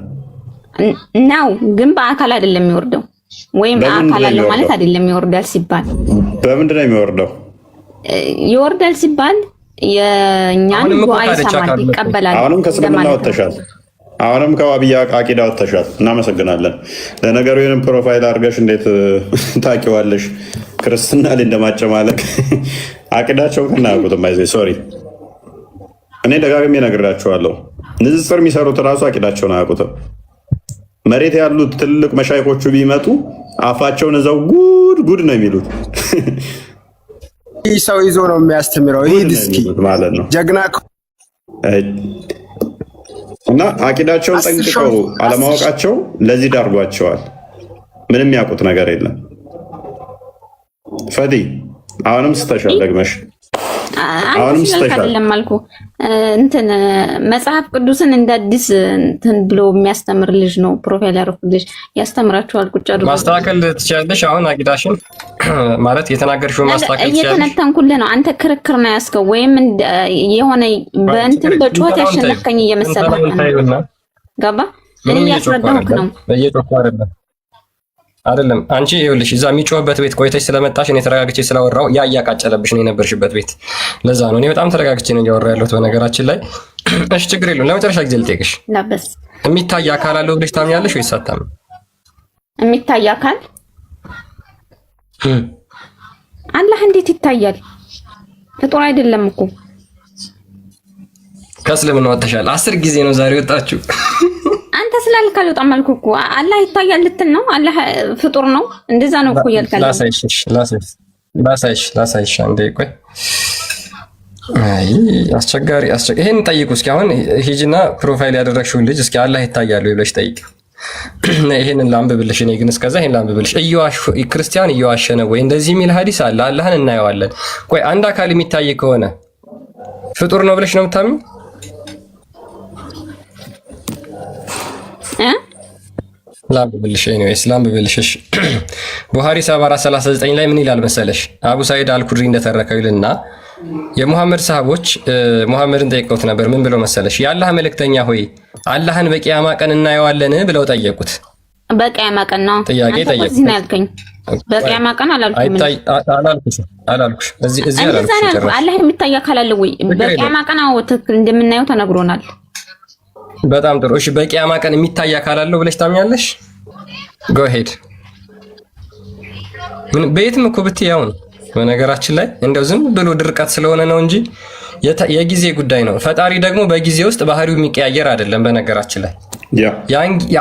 [SPEAKER 4] ነው፣ ግን በአካል አይደለም የሚወርደው። ወይም አካል አለው ማለት አይደለም። ይወርዳል ሲባል
[SPEAKER 1] በምንድን ነው የሚወርደው?
[SPEAKER 4] ይወርዳል ሲባል የኛን ዱዓ ይሰማል፣ ይቀበላል።
[SPEAKER 1] አሁንም ከእስልምና ወጥተሻል። አሁንም ከዋብያ አቂዳ ወጥተሻል። እናመሰግናለን። ለነገሩ ይህንን ፕሮፋይል አድርገሽ እንዴት ታውቂዋለሽ? ክርስትና ላይ እንደማጨማለቅ አቂዳቸው ከናያውቁትም። አይዘ ሶሪ፣ እኔ ደጋግሜ እነግራቸዋለሁ። ንጽጽር የሚሰሩት እራሱ አቂዳቸውን አያውቁትም። መሬት ያሉት ትልቅ መሻይኮቹ ቢመጡ አፋቸውን እዛው ጉድ ነው የሚሉት።
[SPEAKER 6] ይህ ሰው ይዞ ነው የሚያስተምረው። ይህ እስኪ
[SPEAKER 1] ማለት ነው
[SPEAKER 6] ጀግና
[SPEAKER 1] እና አቂዳቸውን ጠንቅቀው አለማወቃቸው ለዚህ ዳርጓቸዋል። ምንም ያውቁት ነገር የለም። ፈዲ አሁንም ስተሻል ደግመሽ አሁንም ስተሻል
[SPEAKER 4] ለማልኩ እንትን መጽሐፍ ቅዱስን እንደ አዲስ እንትን ብሎ የሚያስተምር ልጅ ነው ፕሮፋይል ያደረኩልሽ። ያስተምራችኋል። ቁጭ አድርጎ
[SPEAKER 3] ማስተካከል ትችያለሽ። አሁን አቂዳሽን ማለት የተናገርሽው ማስተካከል ትችያለሽ።
[SPEAKER 4] እየተነተንኩልህ ነው። አንተ ክርክር ነው ያስከው ወይም የሆነ በእንትን በጩኸት ያሸነፍከኝ እየመሰለህ ነው። ገባ? እኔ እያስረዳሁህ ነው።
[SPEAKER 3] እየጮኩ አይደለም አንቺ ይኸውልሽ፣ እዛ የሚጮህበት ቤት ቆይተሽ ስለመጣሽ እኔ ተረጋግቼ ስላወራው ያ እያቃጨለብሽ ነው የነበርሽበት ቤት። ለዛ ነው እኔ በጣም ተረጋግቼ ነው እያወራ ያለሁት በነገራችን ላይ። እሺ ችግር የለውም። ለመጨረሻ ጊዜ ልጠይቅሽ፣ የሚታይ አካል አለው ብለሽ ታምኛለሽ ወይስ አታምኚም?
[SPEAKER 4] የሚታይ አካል አላህ እንዴት ይታያል? ፍጡር አይደለም እኮ።
[SPEAKER 3] ከእስልምና ወጥተሻል። 10 ጊዜ ነው ዛሬ ወጣችሁ።
[SPEAKER 4] አንተ ስላልክ አልወጣም አልኩህ እኮ። አላህ ይታያል ልትል ነው? አላህ ፍጡር ነው? እንደዛ ነው እኮ ያልካል። ላሳይሽ አንዴ ቆይ። አይ አስቸጋሪ። ይሄን ጠይቁ እስኪ። አሁን ሂጂና ፕሮፋይል ያደረግሽውን ልጅ እስኪ አላህ ይታያል ወይ ብለሽ ጠይቅ። ይሄንን ላንብብልሽ። እኔ ግን እስከዛ ይሄን ላንብብልሽ። ክርስቲያን እየዋሸ ነው ወይ? እንደዚህ የሚል ሐዲስ አለ። አላህን እናየዋለን። ቆይ አንድ አካል የሚታይ ከሆነ ፍጡር ነው ብለሽ ነው የምታምኚው? ላንብብልሽ ኤኒዌይስ ላንብብልሽ። ቡኻሪ 7439 ላይ ምን ይላል መሰለሽ? አቡ ሳይድ አልኩድሪ እንደተረከው ይልና የሙሐመድ ሰሃቦች ሙሐመድን ጠይቀውት ነበር። ምን ብለው መሰለሽ? የአላህ መልእክተኛ ሆይ አላህን በቂያማ ቀን እናየዋለን ብለው ጠየቁት። በቂያማ ቀን ነው
[SPEAKER 3] ጥያቄ ጠየቁት።
[SPEAKER 4] እዚህ ነው ያልከኝ። በቂያማ ቀን አላልኩም።
[SPEAKER 3] አላልኩሽ እዚህ አላልኩሽ።
[SPEAKER 4] አላህ የሚታይ አካል አለ ወይ? በቂያማ ቀን አዎ ትክክል እንደምናየው ተነግሮናል።
[SPEAKER 3] በጣም ጥሩ። እሺ በቂያማ ቀን የሚታይ አካል አለው ብለሽ ታምኛለሽ? ጎ ሄድ። ምን በየትም እኮ ብትይ ያው ነው። በነገራችን ላይ እንደው ዝም ብሎ ድርቀት ስለሆነ ነው እንጂ የጊዜ ጉዳይ ነው። ፈጣሪ ደግሞ በጊዜ ውስጥ ባህሪው የሚቀያየር አይደለም። በነገራችን ላይ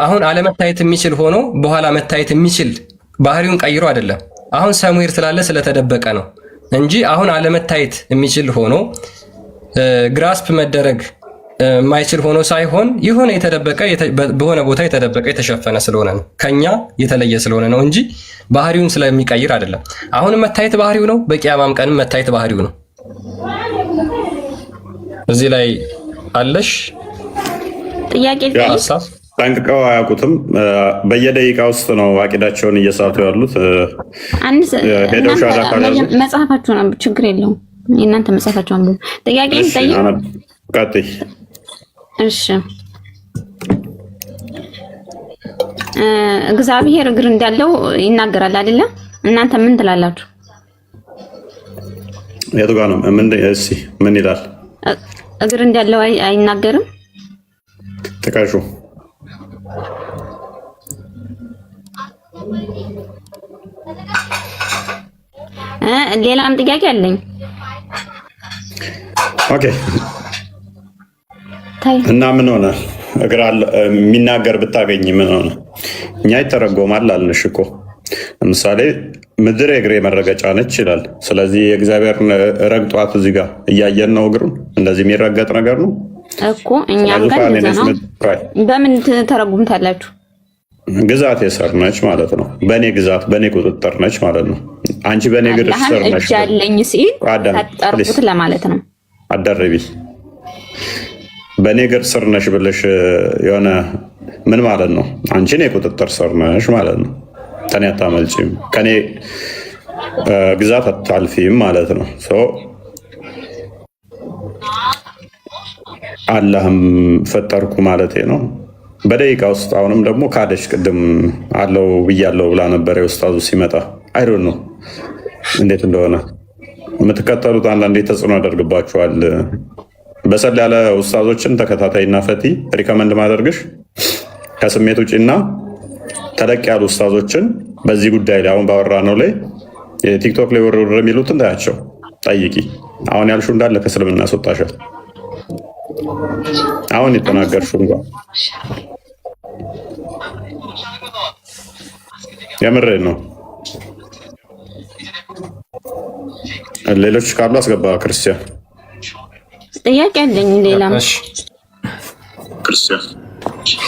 [SPEAKER 3] አሁን አለመታየት የሚችል ሆኖ በኋላ መታየት የሚችል ባህሪውን ቀይሮ አይደለም። አሁን ሰሙኤል ስላለ ስለተደበቀ ነው እንጂ አሁን አለመታየት የሚችል ሆኖ ግራስፕ መደረግ የማይችል ሆኖ ሳይሆን የሆነ የተደበቀ በሆነ ቦታ የተደበቀ የተሸፈነ ስለሆነ ነው፣ ከኛ የተለየ ስለሆነ ነው እንጂ ባህሪውን ስለሚቀይር አይደለም። አሁንም መታየት ባህሪው ነው፣ በቂያማም ቀንም መታየት ባህሪው ነው። እዚህ ላይ አለሽ
[SPEAKER 4] ጥያቄ
[SPEAKER 3] ሀሳብ
[SPEAKER 1] ጠንቅቀው አያውቁትም። በየደቂቃ ውስጥ ነው አቂዳቸውን እየሳቱ ያሉት። ሄደው ሻዳ ካላሉ
[SPEAKER 4] መጽሐፋችሁ ነው፣ ችግር የለውም። የእናንተ መጽሐፋችሁ አንብቡ። ጥያቄ ጠይቅ።
[SPEAKER 1] ቀጥይ።
[SPEAKER 4] እሺ እግዚአብሔር እግር እንዳለው ይናገራል አይደለ? እናንተ ምን ትላላችሁ?
[SPEAKER 1] የቱ ጋር ነው? ምን ይላል?
[SPEAKER 4] እግር እንዳለው አይናገርም?
[SPEAKER 1] ጥቀሹ።
[SPEAKER 4] ሌላም ጥያቄ አለኝ።
[SPEAKER 1] ኦኬ እና ምን ሆነ? እግር የሚናገር ብታገኝ ምን ሆነ? እኛ ይተረጎማል አልንሽ እኮ። ለምሳሌ ምድር የእግሬ መረገጫ ነች ይላል። ስለዚህ የእግዚአብሔር ረግጧት እዚህ ጋር እያየን ነው። እግሩን እንደዚህ የሚረገጥ ነገር ነው
[SPEAKER 4] እኮ። እኛም ጋር ነው። በምን ተረጉምታላችሁ?
[SPEAKER 1] ግዛት የሰር ነች ማለት ነው። በእኔ ግዛት በእኔ ቁጥጥር ነች ማለት ነው። አንቺ በእኔ እግር ስር ነች
[SPEAKER 4] ያለኝ ሲል ተጠርኩት ለማለት ነው።
[SPEAKER 1] አደረቢ በእኔ እግር ስር ነሽ ብለሽ የሆነ ምን ማለት ነው? አንቺ እኔ ቁጥጥር ስር ነሽ ማለት ነው። ከኔ አታመልጪም፣ ከኔ ግዛት አታልፊም ማለት ነው። አላህም ፈጠርኩ ማለቴ ነው በደቂቃ ውስጥ። አሁንም ደግሞ ካደች። ቅድም አለው ብያለው ብላ ነበር የኡስታዙ ሲመጣ። አይዶን ነው እንዴት እንደሆነ የምትከተሉት አንዳንዴ ተጽዕኖ ያደርግባችኋል። በሰል ያለ ኡስታዞችን ተከታታይና ፈቲ ሪከመንድ ማደርግሽ ከስሜት ውጭና ተለቅ ያሉ ኡስታዞችን በዚህ ጉዳይ ላይ አሁን ባወራ ነው ላይ የቲክቶክ ላይ ወርወር የሚሉትን ታያቸው፣ ጠይቂ። አሁን ያልሽው እንዳለ ከእስልምና ያስወጣሻል። አሁን የተናገርሽው እንኳን የምሬን ነው። ሌሎች ካሉ አስገባ። ክርስቲያን
[SPEAKER 4] ጥያቄ አለኝ። ሌላም
[SPEAKER 1] ክርስቲያን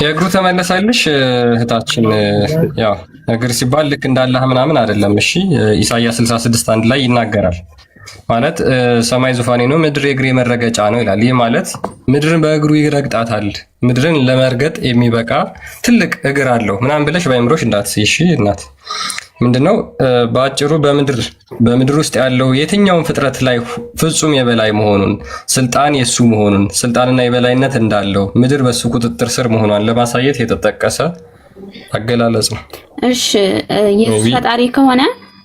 [SPEAKER 3] የእግሩ ተመለሳልሽ እህታችን። ያው እግር ሲባል ልክ እንዳላህ ምናምን አይደለም። እሺ ኢሳይያስ 66:1 ላይ ይናገራል ማለት ሰማይ ዙፋኔ ነው፣ ምድር የእግሬ መረገጫ ነው ይላል። ይህ ማለት ምድርን በእግሩ ይረግጣታል። ምድርን ለመርገጥ የሚበቃ ትልቅ እግር አለው ምናምን ብለሽ በአይምሮሽ እንዳትስይ። እሺ እናት ምንድነው በአጭሩ በምድር ውስጥ ያለው የትኛውን ፍጥረት ላይ ፍጹም የበላይ መሆኑን፣ ስልጣን የሱ መሆኑን፣ ስልጣንና የበላይነት እንዳለው፣ ምድር በሱ ቁጥጥር ስር መሆኗን ለማሳየት የተጠቀሰ አገላለጽ ነው።
[SPEAKER 4] እሺ የሱ ፈጣሪ ከሆነ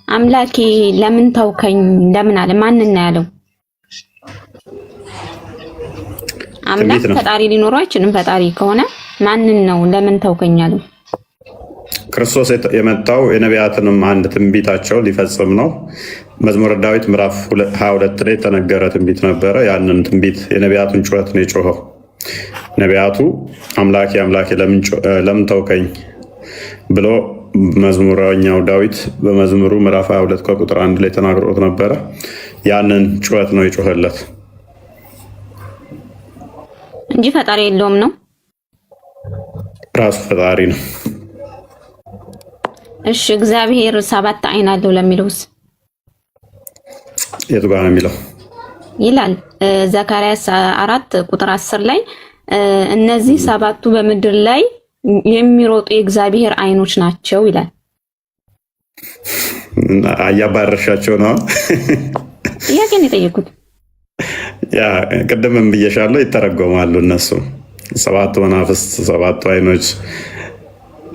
[SPEAKER 4] አምላኬ ለምን ተውከኝ ለምን አለ? ማንን ነው ያለው? አምላክ ፈጣሪ ሊኖረው አይችልም። ፈጣሪ ከሆነ ማንን ነው ለምን ተውከኝ አለው?
[SPEAKER 1] ክርስቶስ የመጣው የነቢያትንም አንድ ትንቢታቸው ሊፈጽም ነው። መዝሙረ ዳዊት ምዕራፍ 22 ላይ የተነገረ ትንቢት ነበረ። ያንን ትንቢት የነቢያቱን ጩኸት ነው የጮኸው። ነቢያቱ አምላኬ አምላኬ ለምን ተውከኝ ብሎ መዝሙረኛው ዳዊት በመዝሙሩ ምዕራፍ 22 ከቁጥር 1 ላይ ተናግሮት ነበረ። ያንን ጩኸት ነው የጮኸለት
[SPEAKER 4] እንጂ ፈጣሪ የለውም ነው።
[SPEAKER 1] ራሱ ፈጣሪ ነው።
[SPEAKER 4] እሺ እግዚአብሔር 7 አይን አለው ለሚለውስ
[SPEAKER 1] የቱ ጋር ነው የሚለው?
[SPEAKER 4] ይላል ዘካርያስ 4 ቁጥር 10 ላይ እነዚህ 7ቱ በምድር ላይ የሚሮጡ የእግዚአብሔር አይኖች ናቸው ይላል።
[SPEAKER 1] አያባረሻቸው ነው
[SPEAKER 4] ጥያቄ ነው የጠየቁት።
[SPEAKER 1] ያ ቅድምም ብዬሻለሁ፣ ይተረጎማሉ እነሱ 7 መናፍስት 7 አይኖች።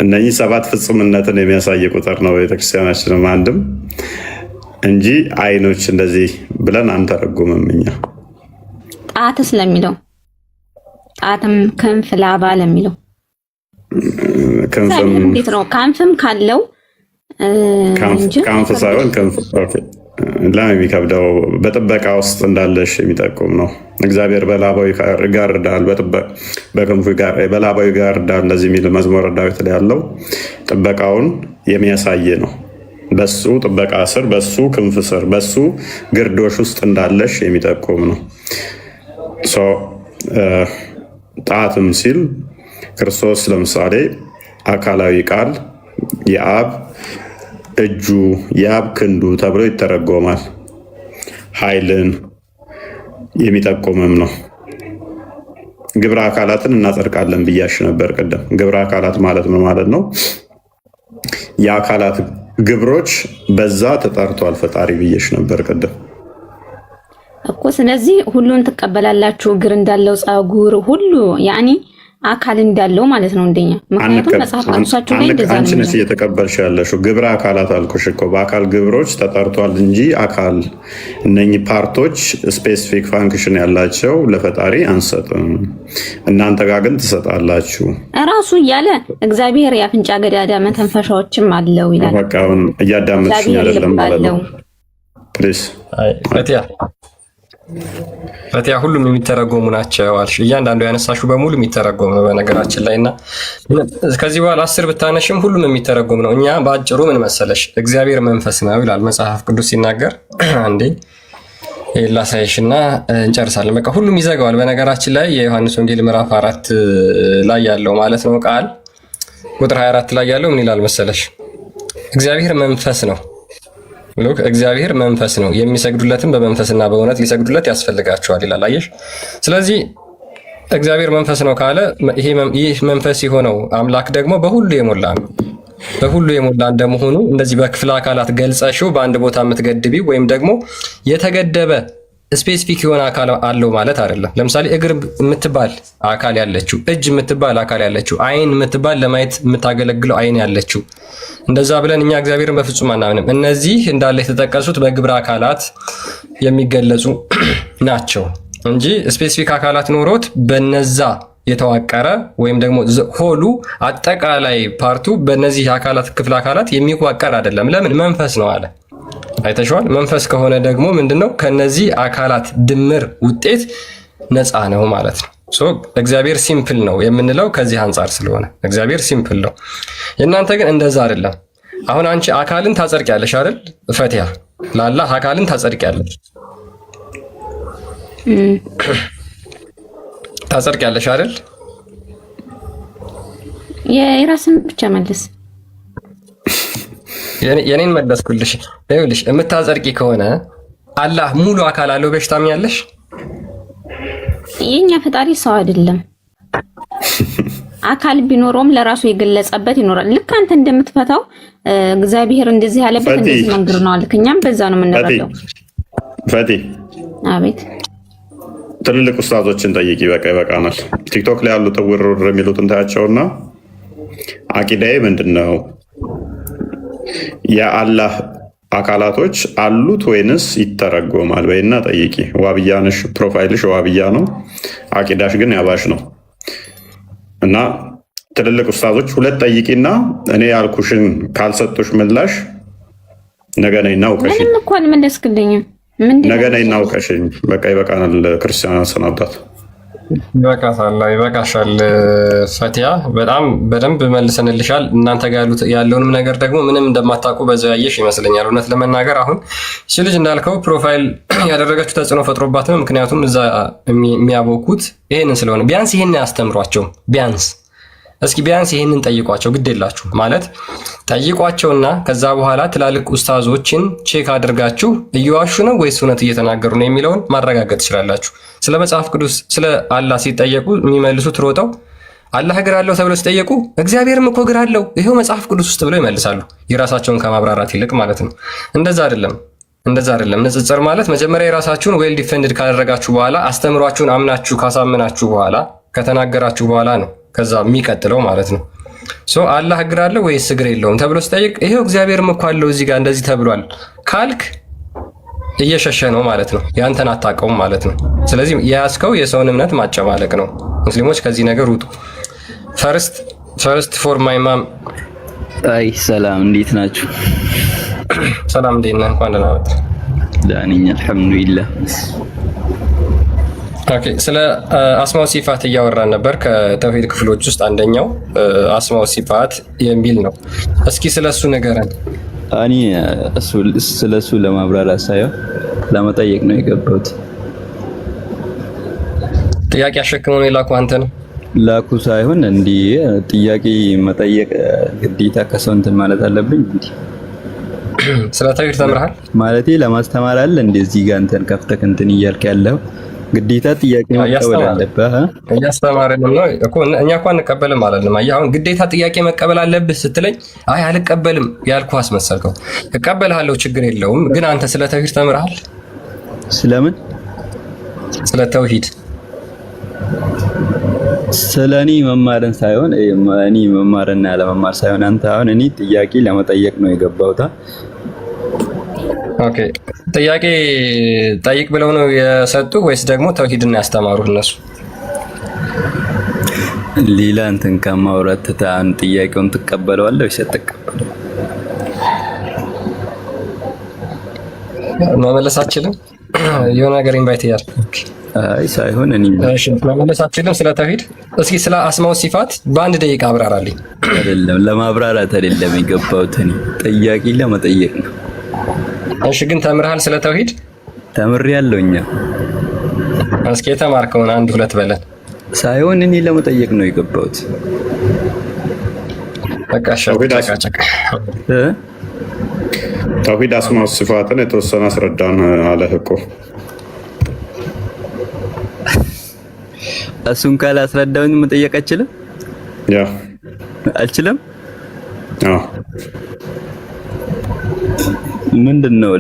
[SPEAKER 1] እነዚህ 7 ፍጹምነትን የሚያሳይ ቁጥር ነው። ቤተክርስቲያናችንም አንድም እንጂ አይኖች እንደዚህ ብለን አንተረጉምም እኛ።
[SPEAKER 4] ጣትስ ለሚለው ጣትም ክንፍ ላባ ለሚለው
[SPEAKER 1] ክንፍም
[SPEAKER 4] እንዴት ነው? ክንፍም ካለው
[SPEAKER 1] ክንፍ ሳይሆን ክንፍ የሚከብደው በጥበቃ ውስጥ እንዳለሽ የሚጠቁም ነው። እግዚአብሔር በላባዊ ይጋርዳል፣ በክንፉ በላባዊ ይጋርዳል እንደዚህ የሚል መዝሙረ ዳዊት ላይ ያለው ጥበቃውን የሚያሳይ ነው። በሱ ጥበቃ ስር፣ በሱ ክንፍ ስር፣ በሱ ግርዶሽ ውስጥ እንዳለሽ የሚጠቁም ነው። ጣትም ሲል ክርስቶስ ለምሳሌ አካላዊ ቃል የአብ እጁ የአብ ክንዱ ተብሎ ይተረጎማል። ኃይልን የሚጠቁምም ነው። ግብረ አካላትን እናጸድቃለን ብያሽ ነበር ቅድም። ግብረ አካላት ማለት ምን ማለት ነው? የአካላት ግብሮች በዛ ተጠርቷል ፈጣሪ ብዬሽ ነበር ቅድም
[SPEAKER 4] እኮ። ስለዚህ ሁሉን ትቀበላላችሁ፣ እግር እንዳለው ጸጉር ሁሉ ያኒ አካል እንዳለው ማለት ነው እንደኛ። ምክንያቱም መጽሐፍ ቅዱሳችሁ ላይ እንደዛ ነው።
[SPEAKER 1] አንቺ ነሽ እየተቀበልሽ ያለሽው። ግብረ አካላት አልኩሽ እኮ በአካል ግብሮች ተጠርቷል እንጂ አካል እነኚህ ፓርቶች ስፔሲፊክ ፋንክሽን ያላቸው ለፈጣሪ አንሰጥም። እናንተ ጋር ግን ትሰጣላችሁ።
[SPEAKER 4] እራሱ እያለ እግዚአብሔር የአፍንጫ ገዳዳ መተንፈሻዎችም አለው ይላል።
[SPEAKER 1] በቃ አሁን እያዳመጥሽኝ አይደለም ማለት ነው። ፕሊዝ
[SPEAKER 3] ፈቲያ ሁሉም የሚተረጎሙ ናቸው አልሽ። እያንዳንዱ ያነሳሽው በሙሉ የሚተረጎም ነው በነገራችን ላይ እና ከዚህ በኋላ 10 ብታነሽም ሁሉም የሚተረጎም ነው። እኛ በአጭሩ ምን መሰለሽ እግዚአብሔር መንፈስ ነው ይላል መጽሐፍ ቅዱስ ሲናገር። አንዴ ላሳይሽና እንጨርሳለን። በቃ ሁሉም ይዘጋዋል። በነገራችን ላይ የዮሐንስ ወንጌል ምዕራፍ 4 ላይ ያለው ማለት ነው ቃል ቁጥር 24 ላይ ያለው ምን ይላል መሰለሽ? እግዚአብሔር መንፈስ ነው። ሉክ እግዚአብሔር መንፈስ ነው፣ የሚሰግዱለትም በመንፈስና በእውነት ሊሰግዱለት ያስፈልጋቸዋል ይላል። አየሽ። ስለዚህ እግዚአብሔር መንፈስ ነው ካለ ይህ መንፈስ የሆነው አምላክ ደግሞ በሁሉ የሞላ ነው። በሁሉ የሞላ እንደመሆኑ እንደዚህ በክፍለ አካላት ገልጸሽው በአንድ ቦታ የምትገድቢው ወይም ደግሞ የተገደበ ስፔሲፊክ የሆነ አካል አለው ማለት አይደለም። ለምሳሌ እግር የምትባል አካል ያለችው፣ እጅ የምትባል አካል ያለችው፣ አይን የምትባል ለማየት የምታገለግለው አይን ያለችው፣ እንደዛ ብለን እኛ እግዚአብሔርን በፍጹም አናምንም። እነዚህ እንዳለ የተጠቀሱት በግብረ አካላት የሚገለጹ ናቸው እንጂ ስፔሲፊክ አካላት ኖሮት በነዛ የተዋቀረ ወይም ደግሞ ሆሉ አጠቃላይ ፓርቱ በእነዚህ አካላት ክፍለ አካላት የሚዋቀር አይደለም። ለምን? መንፈስ ነው አለ። አይተሽዋል። መንፈስ ከሆነ ደግሞ ምንድነው? ከነዚህ አካላት ድምር ውጤት ነፃ ነው ማለት ነው። እግዚአብሔር ሲምፕል ነው የምንለው ከዚህ አንጻር ስለሆነ እግዚአብሔር ሲምፕል ነው። የእናንተ ግን እንደዛ አይደለም። አሁን አንቺ አካልን ታጸድቂያለሽ አይደል? ፈቲያ ለአላህ አካልን ታጸድቂያለሽ ታጸድቂያለሽ አይደል?
[SPEAKER 4] የራስን ብቻ መልስ።
[SPEAKER 3] የኔን መለስኩልሽ። ይኸውልሽ የምታጸድቂ ከሆነ አላህ ሙሉ አካል አለው ብለሽ ታምኛለሽ?
[SPEAKER 4] የኛ ፈጣሪ ሰው አይደለም። አካል ቢኖረውም ለራሱ የገለጸበት ይኖራል። ልክ አንተ እንደምትፈታው እግዚአብሔር እንደዚህ ያለበት እንደዚህ መንገር ነው አልክ። እኛም በዛ ነው የምንረዳው።
[SPEAKER 1] ፈቲ
[SPEAKER 4] አቤት።
[SPEAKER 1] ትልልቅ ኡስታዞችን ጠይቂ። በቃ ይበቃናል። ቲክቶክ ላይ ያሉ ተውርር የሚሉትን ታያቸውና አቂዳዬ ምንድነው? የአላህ አካላቶች አሉት ወይንስ ይተረጎማል በይና ጠይቂ። ዋብያንሽ ፕሮፋይልሽ ዋብያ ነው፣ አቂዳሽ ግን ያባሽ ነው። እና ትልልቅ ኡስታዞች ሁለት ጠይቂና እኔ ያልኩሽን ካልሰጡሽ ምላሽ ነገ ነይና አውቀሽኝ።
[SPEAKER 4] ምንም እኮ አልመለስክልኝም።
[SPEAKER 1] ነገ ነይና አውቀሽኝ። በቃ ይበቃናል። ክርስቲያን አሰናብታት።
[SPEAKER 3] ይበቃሻል ፈቲያ፣ በጣም በደንብ መልሰንልሻል። እናንተ ጋር ያለውንም ነገር ደግሞ ምንም እንደማታውቁ በዛው ያየሽ ይመስለኛል። እውነት ለመናገር አሁን እሺ ልጅ እንዳልከው ፕሮፋይል ያደረገችው ተጽዕኖ ፈጥሮባትም፣ ምክንያቱም እዛ የሚያቦኩት ይሄንን ስለሆነ ቢያንስ ይሄን ያስተምሯቸው። እስኪ ቢያንስ ይሄንን ጠይቋቸው። ግድ የላችሁ ማለት ጠይቋቸውና ከዛ በኋላ ትላልቅ ኡስታዞችን ቼክ አድርጋችሁ እየዋሹ ነው ወይስ እውነት እየተናገሩ ነው የሚለውን ማረጋገጥ ትችላላችሁ። ስለ መጽሐፍ ቅዱስ ስለ አላህ ሲጠየቁ የሚመልሱት ሮጠው አላህ እግር አለው ተብለው ሲጠየቁ እግዚአብሔርም እኮ እግር አለው ይሄው መጽሐፍ ቅዱስ ውስጥ ብለው ይመልሳሉ፣ የራሳቸውን ከማብራራት ይልቅ ማለት ነው። እንደዛ አይደለም። ንጽጽር ማለት መጀመሪያ የራሳችሁን ዌል ዲፌንድድ ካደረጋችሁ በኋላ አስተምሯችሁን አምናችሁ ካሳምናችሁ በኋላ ከተናገራችሁ በኋላ ነው ከዛ የሚቀጥለው ማለት ነው። አላህ እግር አለው ወይስ እግር የለውም ተብሎ ሲጠይቅ ይሄው እግዚአብሔርም እኮ አለው እዚህ ጋር እንደዚህ ተብሏል ካልክ እየሸሸ ነው ማለት ነው። ያንተን አታውቀውም ማለት ነው። ስለዚህ የያዝከው የሰውን እምነት ማጨማለቅ ነው። ሙስሊሞች ከዚህ ነገር ውጡ። ፈርስት ፎር ማይ ማም።
[SPEAKER 7] አይ ሰላም፣ እንዴት ናችሁ?
[SPEAKER 3] ሰላም፣ እንዴት ነህ? እንኳን ደህና መጣህ።
[SPEAKER 7] ዳንኛ አልሐምዱሊላህ።
[SPEAKER 3] ኦኬ፣ ስለ አስማው ሲፋት እያወራን ነበር። ከተውሂድ ክፍሎች ውስጥ አንደኛው አስማው ሲፋት የሚል ነው። እስኪ ስለሱ ንገረን።
[SPEAKER 7] እኔ ስለሱ ለማብራራት ሳይሆን ለመጠየቅ ነው የገባሁት።
[SPEAKER 3] ጥያቄ አሸክመው ነው የላኩ አንተ ነው?
[SPEAKER 7] ላኩ ሳይሆን እንዲህ ጥያቄ መጠየቅ ግዴታ ከሰው እንትን ማለት አለብኝ እንዴ?
[SPEAKER 3] ስለ ተውሂድ ተምረሃል
[SPEAKER 7] ማለቴ ለማስተማር አለ እንደዚህ ጋር እንትን ከፍተህ እንትን እያልክ ያለው ግዴታ ጥያቄ መቀበል አለብህ።
[SPEAKER 3] እያስተማርን ነው እኮ እኛ እኮ አንቀበልም ማለት ነው። አሁን ግዴታ ጥያቄ መቀበል አለብህ ስትለኝ አይ አልቀበልም ያልኩህ አስመሰልከው። እቀበልሃለሁ ችግር የለውም ግን አንተ ስለ ተውሂድ ተምረሃል?
[SPEAKER 7] ስለምን?
[SPEAKER 3] ስለ ተውሂድ
[SPEAKER 7] ስለኔ መማርን ሳይሆን እኔ መማርና ያለመማር ሳይሆን አንተ አሁን እኔ ጥያቄ ለመጠየቅ ነው የገባሁት። ኦኬ
[SPEAKER 3] ጥያቄ ጠይቅ ብለው ነው የሰጡ ወይስ ደግሞ ተውሂድን ያስተማሩት እነሱ?
[SPEAKER 7] ሌላ እንትን ከማውራት ታን ጥያቄውን ትቀበለዋለህ ወይስ አትቀበለው?
[SPEAKER 3] መመለስ አትችልም? የሆነ ነገር ኢንቫይት ያር
[SPEAKER 7] አይ ሳይሆን እኔ
[SPEAKER 3] እሺ መመለስ አትችልም ስለ ተውሂድ። እስኪ ስለ አስማው ሲፋት በአንድ ደቂቃ አብራራልኝ።
[SPEAKER 7] አይደለም ለማብራራት አይደለም የገባሁት እኔ ጥያቄ ለመጠየቅ ነው።
[SPEAKER 3] እሺ ግን ተምርሃል ስለ ተውሂድ?
[SPEAKER 7] ተምሬያለሁኛ።
[SPEAKER 3] እስኪ የተማርከውን አንድ ሁለት በለን።
[SPEAKER 7] ሳይሆን እኔ ለመጠየቅ ነው የገባሁት።
[SPEAKER 3] በቃ ጨቃጨቅ
[SPEAKER 1] ተውሂድ አስማው ሲፋትን የተወሰነ አስረዳን አለህ እኮ።
[SPEAKER 7] እሱን ካላስረዳሁኝ መጠየቅ አልችልም?
[SPEAKER 1] ያ
[SPEAKER 7] አልችልም?
[SPEAKER 1] አዎ
[SPEAKER 7] ምንድነው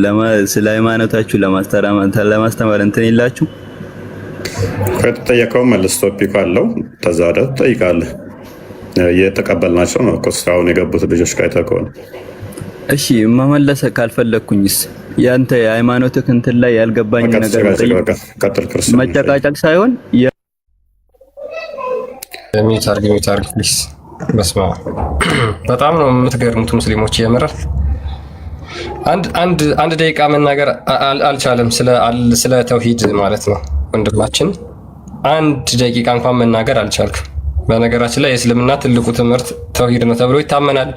[SPEAKER 7] ስለ ሃይማኖታችሁ ለማስተማር እንትን የላችሁ?
[SPEAKER 1] ከተጠየቀው መልስ ቶፒክ አለው ተዛደ ትጠይቃለህ። የተቀበልናቸው ነው እኮ እስካሁን የገቡት ልጆች ካይተከው።
[SPEAKER 7] እሺ መመለስ ካልፈለኩኝስ ያንተ የሃይማኖትህ እንትን ላይ ያልገባኝ ነገር መጨቃጨቅ ሳይሆን
[SPEAKER 3] ሚታርግ ፕሊስ። በስማ በጣም ነው የምትገርሙት ሙስሊሞች የምር። አንድ ደቂቃ መናገር አልቻለም ስለ ተውሂድ ማለት ነው ወንድማችን። አንድ ደቂቃ እንኳን መናገር አልቻልክም። በነገራችን ላይ የእስልምና ትልቁ ትምህርት ተውሂድ ነው ተብሎ ይታመናል።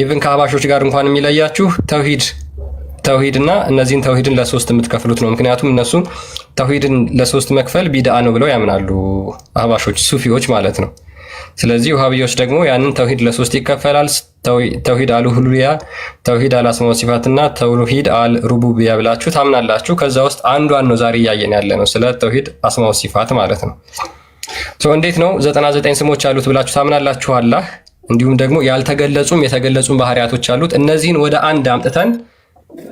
[SPEAKER 3] ኢቭን ከአህባሾች ጋር እንኳን የሚለያችሁ ተውሂድና እነዚህን ተውሂድን ለሶስት የምትከፍሉት ነው። ምክንያቱም እነሱ ተውሂድን ለሶስት መክፈል ቢድዓ ነው ብለው ያምናሉ፣ አህባሾች ሱፊዎች ማለት ነው። ስለዚህ ውሃብዮች ደግሞ ያንን ተውሂድ ለሶስት ይከፈላል። ተውሂድ አልኡሉሂያ፣ ተውሂድ አልአስማ ወሲፋትና ተውሂድ አልሩቡቢያ ብላችሁ ታምናላችሁ። ከዛ ውስጥ አንዷን ነው ዛሬ እያየን ያለ ነው፣ ስለ ተውሂድ አስማ ወሲፋት ማለት ነው። እንዴት ነው 99 ስሞች አሉት ብላችሁ ታምናላችሁ? አላህ እንዲሁም ደግሞ ያልተገለጹም የተገለጹም ባህሪያቶች አሉት። እነዚህን ወደ አንድ አምጥተን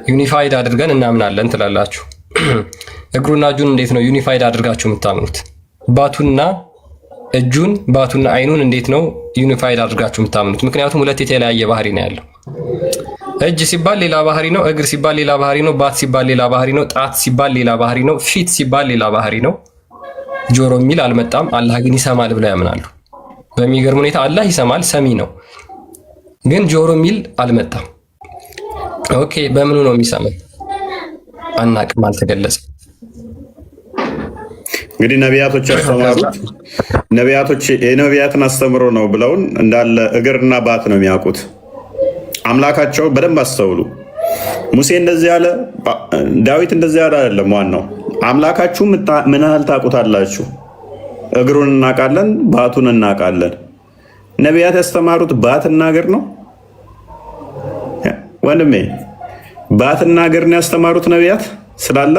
[SPEAKER 3] ዩኒፋይድ አድርገን እናምናለን ትላላችሁ። እግሩና እጁን እንዴት ነው ዩኒፋይድ አድርጋችሁ የምታምኑት? ባቱና እጁን ባቱና አይኑን እንዴት ነው ዩኒፋይድ አድርጋችሁ የምታምኑት? ምክንያቱም ሁለት የተለያየ ባህሪ ነው ያለው። እጅ ሲባል ሌላ ባህሪ ነው፣ እግር ሲባል ሌላ ባህሪ ነው፣ ባት ሲባል ሌላ ባህሪ ነው፣ ጣት ሲባል ሌላ ባህሪ ነው፣ ፊት ሲባል ሌላ ባህሪ ነው። ጆሮ የሚል አልመጣም። አላህ ግን ይሰማል ብለው ያምናሉ። በሚገርም ሁኔታ አላህ ይሰማል፣ ሰሚ ነው። ግን ጆሮ የሚል አልመጣም። ኦኬ በምኑ ነው የሚሰማው? አናቅም፣ አልተገለጸም።
[SPEAKER 1] እንግዲህ ነቢያቶች ያስተማሩት ነቢያቶች የነቢያትን አስተምሮ ነው ብለውን እንዳለ እግርና ባት ነው የሚያውቁት። አምላካቸው በደንብ አስተውሉ። ሙሴ እንደዚህ ያለ፣ ዳዊት እንደዚህ ያለ አይደለም። ዋናው አምላካችሁ ምን ያህል ታውቁታላችሁ? እግሩን እናውቃለን፣ ባቱን እናውቃለን። ነቢያት ያስተማሩት ባትና እግር ነው ወንድሜ። ባትና እግር ነው ያስተማሩት ነቢያት ስላለ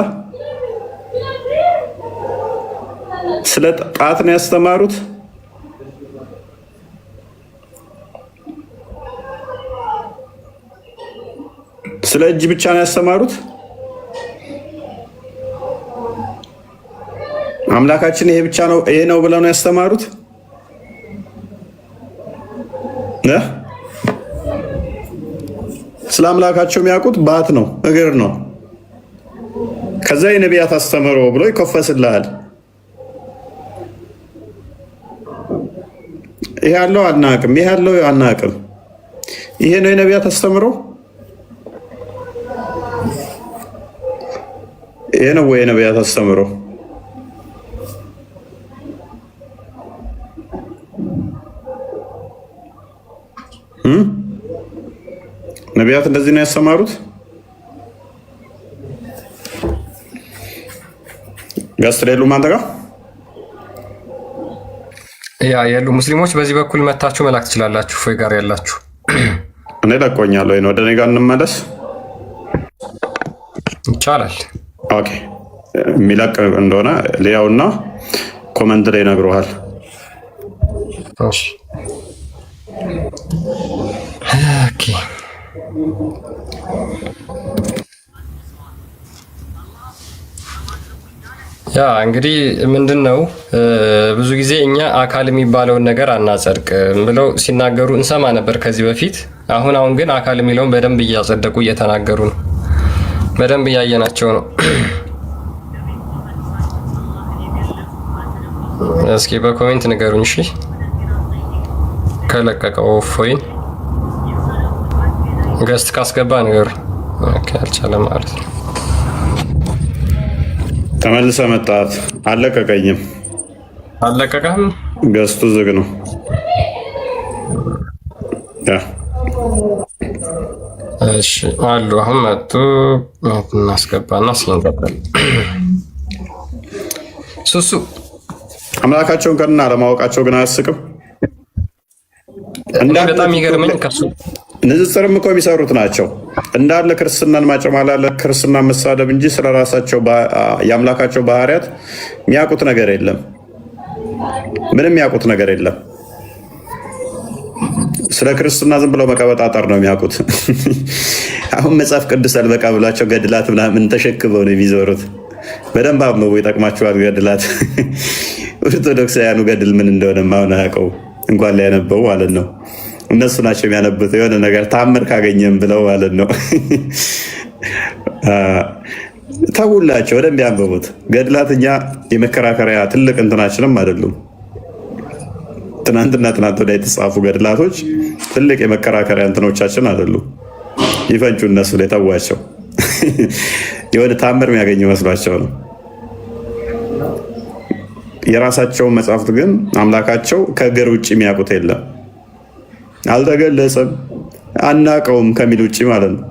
[SPEAKER 1] ስለ ጣት ነው ያስተማሩት። ስለ እጅ ብቻ ነው ያስተማሩት። አምላካችን ይሄ ብቻ ነው ይሄ ነው ብለው ነው ያስተማሩት። ስለ አምላካቸው የሚያውቁት ባት ነው እግር ነው። ከዛ የነቢያት አስተምሮ ብሎ ይከፈስልሃል። ይሄ ያለው አናቅም፣ ይሄ ያለው አናቅም። ይሄ ነው የነቢያት አስተምሮ። ይሄ ነው ወይ ነቢያት አስተምሮ? ነቢያት እንደዚህ ነው ያስተማሩት? ጋስትር የሉም አንተ ጋር?
[SPEAKER 3] ያ የሉ ሙስሊሞች በዚህ በኩል መታችሁ መላክ ትችላላችሁ። ፎይ ጋር ያላችሁ
[SPEAKER 1] እኔ ለቆኛለሁ። ወደ እኔ ጋር እንመለስ
[SPEAKER 3] ይቻላል።
[SPEAKER 1] ኦኬ የሚለቅ እንደሆነ ሊያውና ኮመንት ላይ ነግሮሃል።
[SPEAKER 3] እሺ ኦኬ ያ እንግዲህ ምንድን ነው ብዙ ጊዜ እኛ አካል የሚባለውን ነገር አናጸድቅም ብለው ሲናገሩ እንሰማ ነበር ከዚህ በፊት። አሁን ግን አካል የሚለውን በደንብ እያጸደቁ እየተናገሩ ነው። በደንብ እያየናቸው ነው። እስኪ በኮሜንት ንገሩኝ። እሺ ከለቀቀው ፎይን ገስት ካስገባ ንገሩኝ። ኦኬ አልቻለም ማለት ነው።
[SPEAKER 1] ተመልሰ መጣት አለቀቀኝም።
[SPEAKER 3] አለቀቀም።
[SPEAKER 1] ገስቱ ዝግ ነው።
[SPEAKER 3] እሺ አሉ አሁን መጡ። እናስገባና ሲንቀበል ሱሱ
[SPEAKER 1] አምላካቸውን ቀንና አለማወቃቸው ግን አያስቅም።
[SPEAKER 3] በጣም የሚገርመኝ ከሱ
[SPEAKER 1] ንጽጽርም እኮ የሚሰሩት ናቸው እንዳለ ክርስትናን ማጨማላለ ክርስትናን መሳደብ እንጂ ስለራሳቸው የአምላካቸው ባህሪያት የሚያውቁት ነገር የለም። ምንም የሚያውቁት ነገር የለም። ስለ ክርስትና ዝም ብለው መቀበጣጠር ነው የሚያውቁት። አሁን መጽሐፍ ቅዱስ አልበቃ ብሏቸው ገድላት ምናምን ተሸክመው ነው የሚዞሩት። በደንብ አብነው ይጠቅማቸዋል ገድላት። ኦርቶዶክሳውያኑ ገድል ምን እንደሆነ አሁን አያውቀው እንኳን ሊያነበው ማለት ነው። እነሱ ናቸው የሚያነቡት የሆነ ነገር ታምር ካገኘም ብለው ማለት ነው። ተውላቸው ወደም ቢያንበቡት ገድላት እኛ የመከራከሪያ ትልቅ እንትናችንም አይደሉም። ትናንትና ትናንት ወዲያ የተጻፉ ገድላቶች ትልቅ የመከራከሪያ እንትኖቻችን አይደሉም። ይፈንጩ እነሱ ላይ ተዋቸው። የሆነ ታምር የሚያገኙ መስሏቸው ነው። የራሳቸውን መጽሐፍት ግን አምላካቸው ከእግር ውጭ የሚያውቁት የለም። አልተገለጸም አናቀውም ከሚል ውጭ ማለት ነው።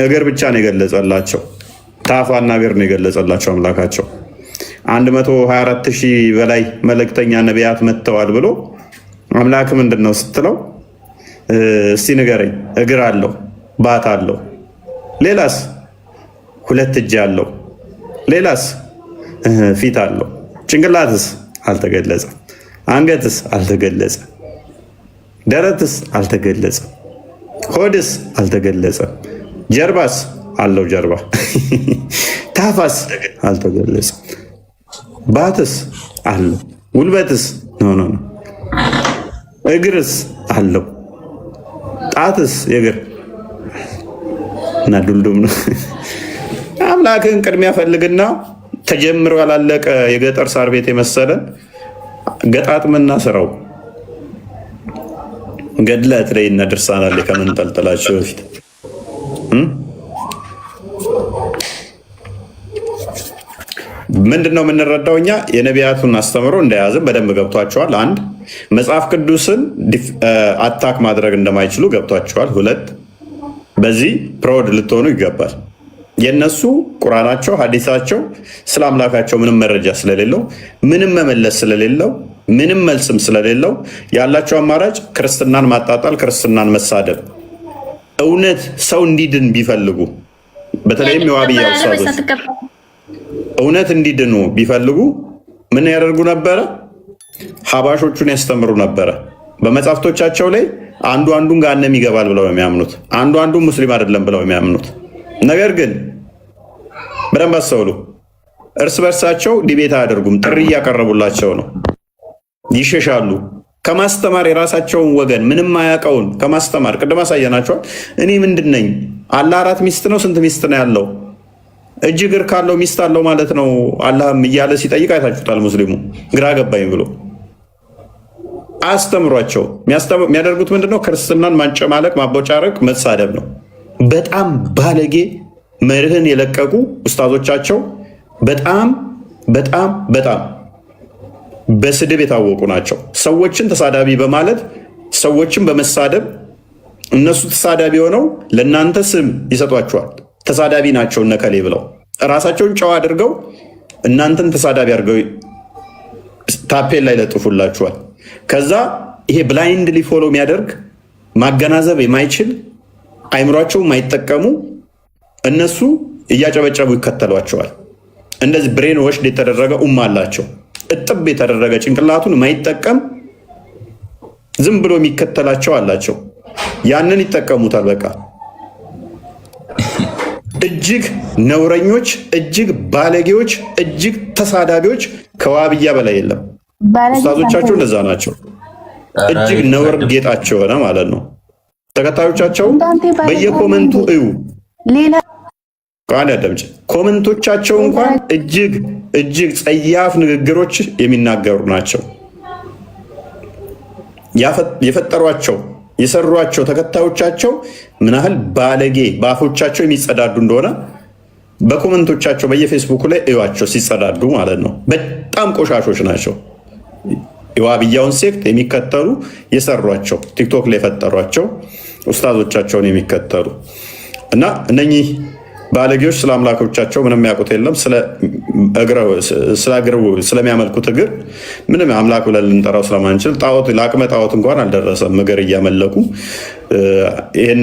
[SPEAKER 1] እግር ብቻ ነው የገለጸላቸው። ታፋና እግር ነው የገለጸላቸው አምላካቸው። 124,000 በላይ መልእክተኛ ነቢያት መጥተዋል ብሎ አምላክ ምንድን ነው ስትለው እስቲ ንገረኝ። እግር አለው፣ ባት አለው። ሌላስ? 2 እጅ አለው። ሌላስ? ፊት አለው። ጭንቅላትስ? አልተገለጸም። አንገትስ? አልተገለጸም። ደረትስ? አልተገለጸም። ሆድስ? አልተገለጸም። ጀርባስ? አለው ጀርባ። ታፋስ? አልተገለጸም። ባትስ? አለው። ጉልበትስ? ኖ። እግርስ? አለው። ጣትስ? የእግር እና ዱልዱም ነው። አምላክን ቅድሚያ ፈልግና ተጀምሮ ያላለቀ የገጠር ሳር ቤት የመሰለን ገጣጥምና ስራው ገድላት ላይ እና ድርሳናት ላይ ከመንጠልጠላቸው በፊት ምንድን ነው የምንረዳው? እኛ የነቢያቱን አስተምሮ እንደያዝን በደንብ ገብቷቸዋል። 1 መጽሐፍ ቅዱስን አታክ ማድረግ እንደማይችሉ ገብቷቸዋል። 2 በዚህ ፕሮድ ልትሆኑ ይገባል። የነሱ ቁርአናቸው ሐዲሳቸው ስለ አምላካቸው ምንም መረጃ ስለሌለው ምንም መመለስ ስለሌለው ምንም መልስም ስለሌለው ያላቸው አማራጭ ክርስትናን ማጣጣል፣ ክርስትናን መሳደብ። እውነት ሰው እንዲድን ቢፈልጉ በተለይም የዋብያ ውሳቶች እውነት እንዲድኑ ቢፈልጉ ምን ያደርጉ ነበረ? ሀባሾቹን ያስተምሩ ነበረ። በመጽሐፍቶቻቸው ላይ አንዱ አንዱን ገሃነም ይገባል ብለው የሚያምኑት፣ አንዱ አንዱን ሙስሊም አይደለም ብለው የሚያምኑት። ነገር ግን በደንብ አስተውሉ። እርስ በርሳቸው ዲቤት አያደርጉም። ጥሪ እያቀረቡላቸው ነው። ይሸሻሉ ከማስተማር የራሳቸውን ወገን ምንም አያውቀውን ከማስተማር። ቅድም አሳየናቸዋል። እኔ ምንድን ነኝ? አላህ 4 ሚስት ነው? ስንት ሚስት ነው ያለው? እጅ እግር ካለው ሚስት አለው ማለት ነው አላህም እያለ ሲጠይቅ አይታችሁታል። ሙስሊሙ ግራ ገባኝ ብሎ አያስተምሯቸው። የሚያደርጉት ምንድነው? ክርስትናን ማንጨማለቅ፣ ማቦጫረቅ፣ መሳደብ ነው። በጣም ባለጌ መርህን የለቀቁ ኡስታዞቻቸው በጣም በጣም በጣም በስድብ የታወቁ ናቸው። ሰዎችን ተሳዳቢ በማለት ሰዎችን በመሳደብ እነሱ ተሳዳቢ ሆነው ለእናንተ ስም ይሰጧቸዋል። ተሳዳቢ ናቸው እነከሌ ብለው ራሳቸውን ጨዋ አድርገው እናንተን ተሳዳቢ አድርገው ታፔል ላይ ለጥፉላችኋል። ከዛ ይሄ ብላይንድሊ ፎሎ የሚያደርግ ማገናዘብ የማይችል አይምሯቸው የማይጠቀሙ እነሱ እያጨበጨቡ ይከተሏቸዋል። እንደዚህ ብሬን ወሽድ የተደረገ አላቸው። እጥብ የተደረገ ጭንቅላቱን የማይጠቀም ዝም ብሎ የሚከተላቸው አላቸው። ያንን ይጠቀሙታል። በቃ እጅግ ነውረኞች፣ እጅግ ባለጌዎች፣ እጅግ ተሳዳቢዎች ከዋብያ በላይ የለም። ኡስታዞቻቸው እንደዛ ናቸው። እጅግ ነውር ጌጣቸው ሆነ ማለት ነው። ተከታዮቻቸው በየኮመንቱ እዩ። አዳምጪ። ኮመንቶቻቸው እንኳን እጅግ እጅግ ጸያፍ ንግግሮች የሚናገሩ ናቸው። የፈጠሯቸው የሰሯቸው ተከታዮቻቸው ምን ያህል ባለጌ በአፎቻቸው የሚጸዳዱ እንደሆነ በኮመንቶቻቸው በየፌስቡክ ላይ እዩዋቸው ሲጸዳዱ ማለት ነው። በጣም ቆሻሾች ናቸው። የዋብያውን ሴክት የሚከተሉ የሰሯቸው ቲክቶክ ላይ የፈጠሯቸው ኡስታዞቻቸውን የሚከተሉ እና እነኚህ ባለጌዎች ስለ አምላኮቻቸው ምንም ያውቁት የለም። ስለሚያመልኩት እግር ምንም አምላክ ብለን ልንጠራው ስለማንችል ጣዖት ለአቅመ ጣዖት እንኳን አልደረሰም። እግር እያመለኩ ይህን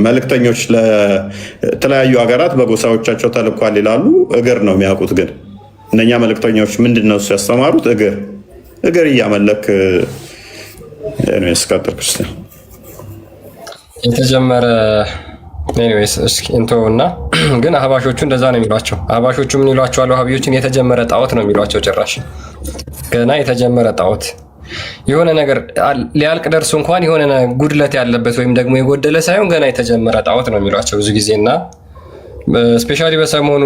[SPEAKER 1] መልእክተኞች ለተለያዩ ሀገራት በጎሳዎቻቸው ተልኳል ይላሉ። እግር ነው የሚያውቁት። ግን እነኛ መልእክተኞች ምንድን ነው ያስተማሩት? እግር እያመለክ ስቀጥል ክርስቲያን
[SPEAKER 3] የተጀመረ ኤኒዌይስ እስኪ እንተውና ግን አህባሾቹ እንደዛ ነው የሚሏቸው። አህባሾቹ ምን ይሏቸዋል? ወሃቢዮችን የተጀመረ ጣዖት ነው የሚሏቸው። ጭራሽ ገና የተጀመረ ጣዖት የሆነ ነገር ሊያልቅ ደርሶ እንኳን የሆነ ጉድለት ያለበት ወይም ደግሞ የጎደለ ሳይሆን ገና የተጀመረ ጣዖት ነው የሚሏቸው ብዙ ጊዜና ስፔሻሊ በሰሞኑ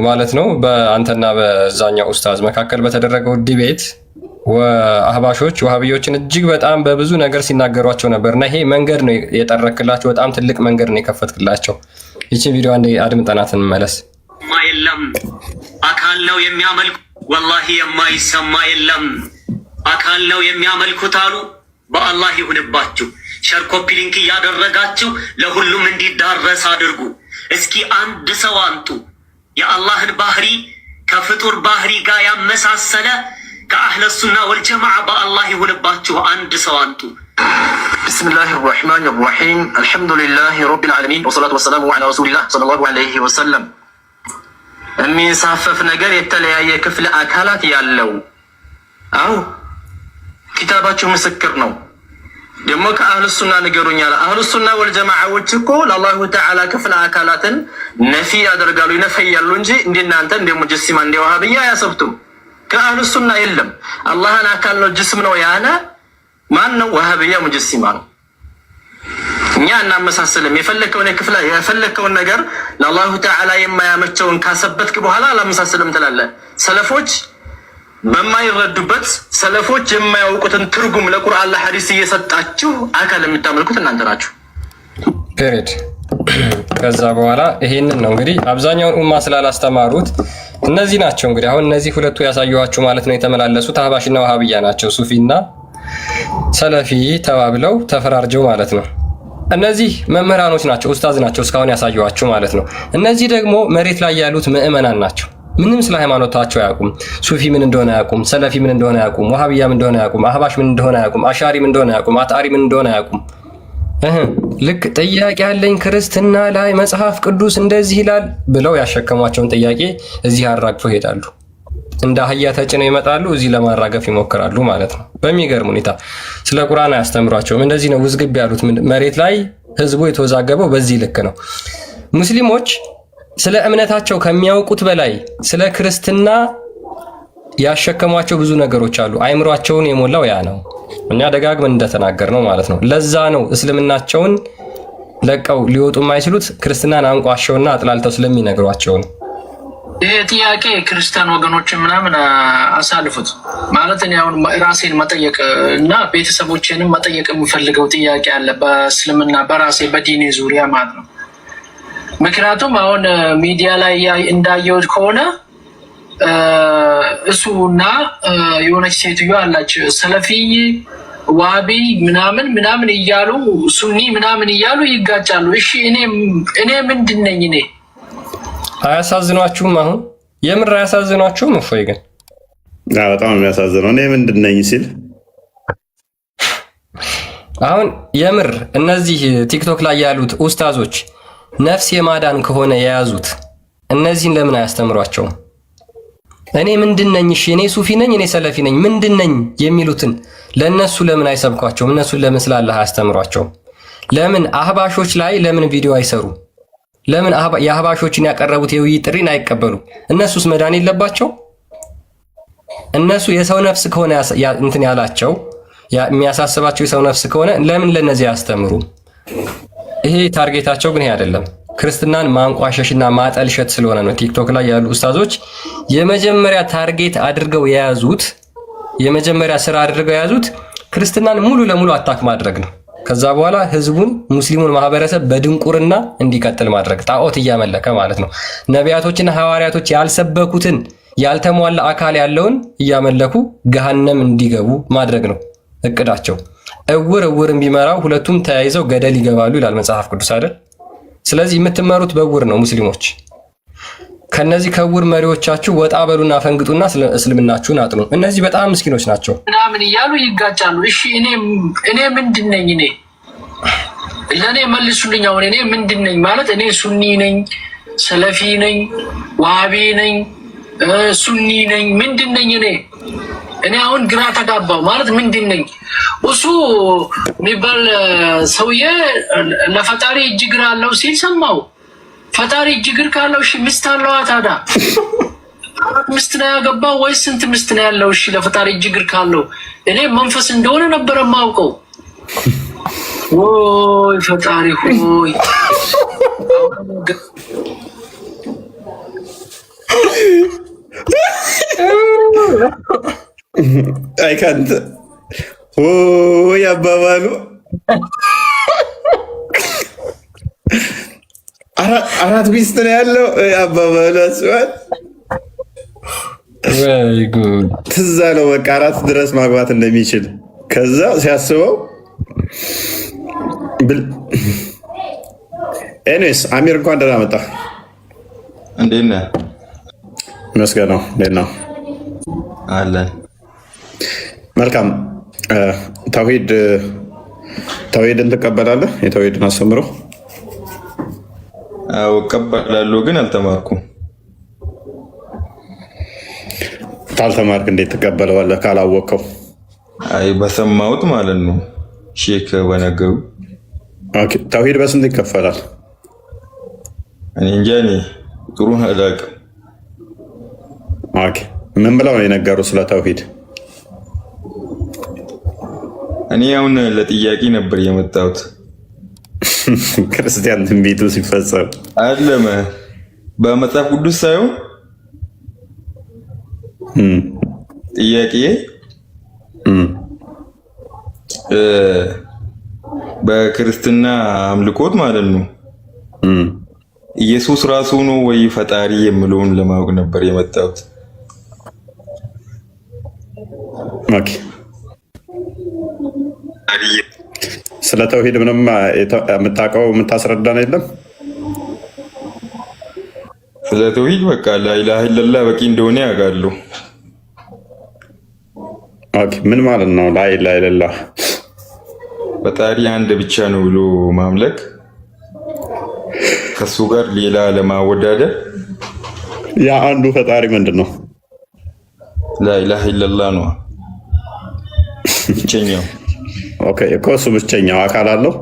[SPEAKER 3] ማለት ነው በአንተና በዛኛው ኡስታዝ መካከል በተደረገው ዲቤት አህባሾች ወሃቢዮችን እጅግ በጣም በብዙ ነገር ሲናገሯቸው ነበርና ይሄ መንገድ ነው የጠረክላቸው። በጣም ትልቅ መንገድ ነው የከፈትክላቸው። ይቺን ቪዲዮ አንዴ አድምጠናት እንመለስ።
[SPEAKER 8] የለም አካል ነው የሚያመልኩ፣ ወላሂ የማይሰማ የለም አካል ነው የሚያመልኩት አሉ። በአላህ ይሁንባችሁ። ሸር ኮፒ ሊንክ እያደረጋችሁ ለሁሉም እንዲዳረስ አድርጉ። እስኪ አንድ ሰው አንጡ የአላህን ባህሪ ከፍጡር ባህሪ ጋር ያመሳሰለ ከአህለ ሱና ወልጀማዓ በአላህ ይሁንባችሁ አንድ ሰው አንጡ። ቢስሚላሂ ራህማኒ ራሂም አልሐምዱሊላሂ ረቢል ዓለሚን ወሰላቱ ወሰላሙ ዐላ ረሱሊላህ ሰለላሁ ዐለይሂ ወሰለም። የሚንሳፈፍ ነገር የተለያየ ክፍለ አካላት ያለው አው ኪታባችሁ ምስክር ነው። ደግሞ ከአህለ ሱና ንገሩኛል። አህለ ሱና ወልጀማዓዎች እኮ ለአላሁ ተዓላ ክፍለ አካላትን ነፊ ያደርጋሉ ይነፈያሉ እንጂ እንደናንተ እንደ ሙጀሲማ እንደ ወሃቢያ አያሰብቱም። ከአህሉ ሱና የለም አላህን አካል ነው ጅስም ነው ያለ ማን ነው? ወሃቢያ ሙጀሲማ ነው። እኛ እናመሳሰልም። የፈለከውን ነገር ለአላሁ ተዓላ የማያመቸውን ካሰበትክ በኋላ አላመሳሰልም ትላለህ። ሰለፎች በማይረዱበት ሰለፎች የማያውቁትን ትርጉም ለቁርአን ለሐዲስ እየሰጣችሁ አካል የምታመልኩት እናንተ ናችሁ።
[SPEAKER 3] ፔሬድ ከዛ በኋላ ይሄንን ነው እንግዲህ አብዛኛውን ኡማ ስላላስተማሩት እነዚህ ናቸው እንግዲህ አሁን እነዚህ ሁለቱ ያሳየኋችሁ ማለት ነው የተመላለሱት አህባሽና ወሃቢያ ናቸው። ሱፊና ሰለፊ ተባብለው ተፈራርጀው ማለት ነው። እነዚህ መምህራኖች ናቸው፣ ኡስታዝ ናቸው እስካሁን ያሳየኋችሁ ማለት ነው። እነዚህ ደግሞ መሬት ላይ ያሉት ምዕመናን ናቸው። ምንም ስለ ሃይማኖታቸው አያውቁም። ሱፊ ምን እንደሆነ አያውቁም። ሰለፊ ምን እንደሆነ አያውቁም። ወሃቢያ ምን እንደሆነ አያውቁም። አህባሽ ምን እንደሆነ አያውቁም። አሻሪ ምን እንደሆነ አያውቁም። አጣሪ ምን እንደሆነ አያውቁም። ልክ ጥያቄ ያለኝ ክርስትና ላይ መጽሐፍ ቅዱስ እንደዚህ ይላል ብለው ያሸከሟቸውን ጥያቄ እዚህ አራግፈው ይሄዳሉ። እንደ አህያ ተጭነው ይመጣሉ፣ እዚህ ለማራገፍ ይሞክራሉ ማለት ነው። በሚገርም ሁኔታ ስለ ቁርአን አያስተምሯቸውም። እንደዚህ ነው ውዝግብ ያሉት። መሬት ላይ ህዝቡ የተወዛገበው በዚህ ልክ ነው። ሙስሊሞች ስለ እምነታቸው ከሚያውቁት በላይ ስለ ክርስትና ያሸከሟቸው ብዙ ነገሮች አሉ። አይምሯቸውን የሞላው ያ ነው። እኛ ደጋግመን እንደተናገር ነው ማለት ነው። ለዛ ነው እስልምናቸውን ለቀው ሊወጡ የማይችሉት ክርስትናን አንቋሸውና አጥላልተው ስለሚነግሯቸው ነው።
[SPEAKER 9] ይሄ ጥያቄ ክርስቲያን ወገኖችን ምናምን አሳልፉት ማለት እኔ አሁን ራሴን መጠየቅ እና ቤተሰቦቼንም መጠየቅ የምፈልገው ጥያቄ አለ በእስልምና በራሴ በዲኔ ዙሪያ ማለት ነው። ምክንያቱም አሁን ሚዲያ ላይ እንዳየሁት ከሆነ እሱና የሆነች ሴትዮ አላቸው ሰለፊይ ዋቢ ምናምን እያሉ ሱኒ ምናምን እያሉ ይጋጫሉ። እሺ እኔ ምንድን ነኝ? እኔ
[SPEAKER 3] አያሳዝኗችሁም? አሁን የምር አያሳዝኗችሁም? እፎይ ግን
[SPEAKER 1] በጣም የሚያሳዝነው እኔ ምንድን ነኝ ሲል
[SPEAKER 3] አሁን የምር እነዚህ ቲክቶክ ላይ ያሉት ኡስታዞች ነፍስ የማዳን ከሆነ የያዙት እነዚህን ለምን አያስተምሯቸውም? እኔ ምንድን ነኝ? እሺ እኔ ሱፊ ነኝ፣ እኔ ሰለፊ ነኝ፣ ምንድን ነኝ የሚሉትን ለነሱ ለምን አይሰብኳቸውም? እነሱን ለምን ስላለ አያስተምሯቸውም? ለምን አህባሾች ላይ ለምን ቪዲዮ አይሰሩ? ለምን የአህባሾችን ያቀረቡት የውይይት ጥሪን አይቀበሉ? እነሱስ መዳን የለባቸው? እነሱ የሰው ነፍስ ከሆነ እንትን ያላቸው የሚያሳስባቸው የሰው ነፍስ ከሆነ ለምን ለነዚህ አያስተምሩ? ይሄ ታርጌታቸው ግን ይሄ አይደለም። ክርስትናን ማንቋሸሽና ማጠልሸት ስለሆነ ነው። ቲክቶክ ላይ ያሉ ኡስታዞች የመጀመሪያ ታርጌት አድርገው የያዙት የመጀመሪያ ስራ አድርገው የያዙት ክርስትናን ሙሉ ለሙሉ አታክ ማድረግ ነው። ከዛ በኋላ ህዝቡን ሙስሊሙን ማህበረሰብ በድንቁርና እንዲቀጥል ማድረግ፣ ጣዖት እያመለከ ማለት ነው። ነቢያቶችና ሐዋርያቶች ያልሰበኩትን ያልተሟላ አካል ያለውን እያመለኩ ገሃነም እንዲገቡ ማድረግ ነው እቅዳቸው። እውር ቢመራው ሁለቱም ተያይዘው ገደል ይገባሉ ይላል መጽሐፍ ቅዱስ አይደል? ስለዚህ የምትመሩት በእውር ነው። ሙስሊሞች ከነዚህ ከእውር መሪዎቻችሁ ወጣ በሉና ፈንግጡና እስልምናችሁን አጥኑ። እነዚህ በጣም ምስኪኖች ናቸው
[SPEAKER 9] ምናምን እያሉ ይጋጫሉ። እሺ እኔ ምንድን ነኝ? እኔ ለእኔ መልሱልኝ። አሁን እኔ ምንድን ነኝ ማለት እኔ ሱኒ ነኝ፣ ሰለፊ ነኝ፣ ዋሃቢ ነኝ፣ ሱኒ ነኝ፣ ምንድን ነኝ? እኔ አሁን ግራ ተጋባው ማለት ምንድን ነኝ? እሱ የሚባል ሰውዬ ለፈጣሪ እጅ እግር አለው ሲል ሰማው። ፈጣሪ እጅ እግር ካለው እሺ ሚስት አለዋ ታዲያ? ሚስት ነው ያገባው ወይስ ስንት ሚስት ነው ያለው? እሺ ለፈጣሪ እጅ እግር ካለው እኔ መንፈስ እንደሆነ ነበር የማውቀው። ወይ ፈጣሪ ሆይ
[SPEAKER 1] አይካንት አባባሉ አራት ሚስት ነው ያለው አባባሉ አስዋል ትዝ አለው። በቃ አራት ድረስ ማግባት እንደሚችል ከዛ ሲያስበው ኤኒዌይስ አሚር እንኳን ደህና መጣ።
[SPEAKER 7] እንዴት ነህ?
[SPEAKER 1] መስገን ነው። እንዴት ነው?
[SPEAKER 7] አለን።
[SPEAKER 1] መልካም። ተውሂድን ትቀበላለህ? የተውሂድን አስተምሮ?
[SPEAKER 7] አዎ እቀበላለሁ፣ ግን አልተማርኩም።
[SPEAKER 1] ካልተማርክ እንዴት ትቀበለዋለህ? ካላወቅከው?
[SPEAKER 7] አይ በሰማሁት ማለት ነው። ሼክ በነገሩ።
[SPEAKER 1] ኦኬ። ተውሂድ በስንት ይከፈላል?
[SPEAKER 7] እኔ እንጃ፣ እኔ ጥሩ አላውቅም።
[SPEAKER 1] ኦኬ። ምን ብለው ነው የነገሩ ስለ ተውሂድ?
[SPEAKER 7] እኔ አሁን ለጥያቄ ነበር የመጣሁት።
[SPEAKER 1] ክርስቲያን ትንቢቱ ሲፈጸም
[SPEAKER 7] አለመ በመጽሐፍ ቅዱስ ሳይሆን ጥያቄ በክርስትና አምልኮት ማለት ነው ኢየሱስ ራሱ ነው ወይ ፈጣሪ የሚለውን ለማወቅ ነበር የመጣሁት።
[SPEAKER 1] ኦኬ። ስለ ተውሂድ ምንም የምታውቀው የምታስረዳን የለም?
[SPEAKER 7] ስለ ተውሂድ በቃ ላኢላሃ ኢለላህ በቂ እንደሆነ ያውቃሉ።
[SPEAKER 1] ኦኬ። ምን ማለት ነው ላኢላሃ ኢለላህ?
[SPEAKER 7] ፈጣሪ አንድ ብቻ ነው ብሎ ማምለክ፣ ከሱ ጋር ሌላ ለማወዳደር።
[SPEAKER 1] ያ አንዱ ፈጣሪ ምንድን ነው?
[SPEAKER 7] ላኢላሃ ኢለላህ ነው ብቸኛው።
[SPEAKER 1] ኦኬ እኮ እሱ ብቸኛው አካል አለው?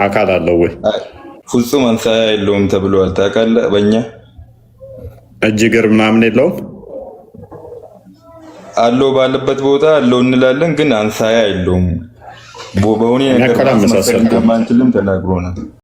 [SPEAKER 1] አካል አለው ወይ?
[SPEAKER 7] ፍጹም አንሳያ የለውም ተብሏል። ታውቃለህ? በእኛ
[SPEAKER 1] እጅ እግር ምናምን የለውም?
[SPEAKER 7] አለው ባለበት ቦታ አለው እንላለን፣ ግን አንሳያ የለውም። በሆነ ነገር ማስመሰል እንደማንችልም ተናግሮናል።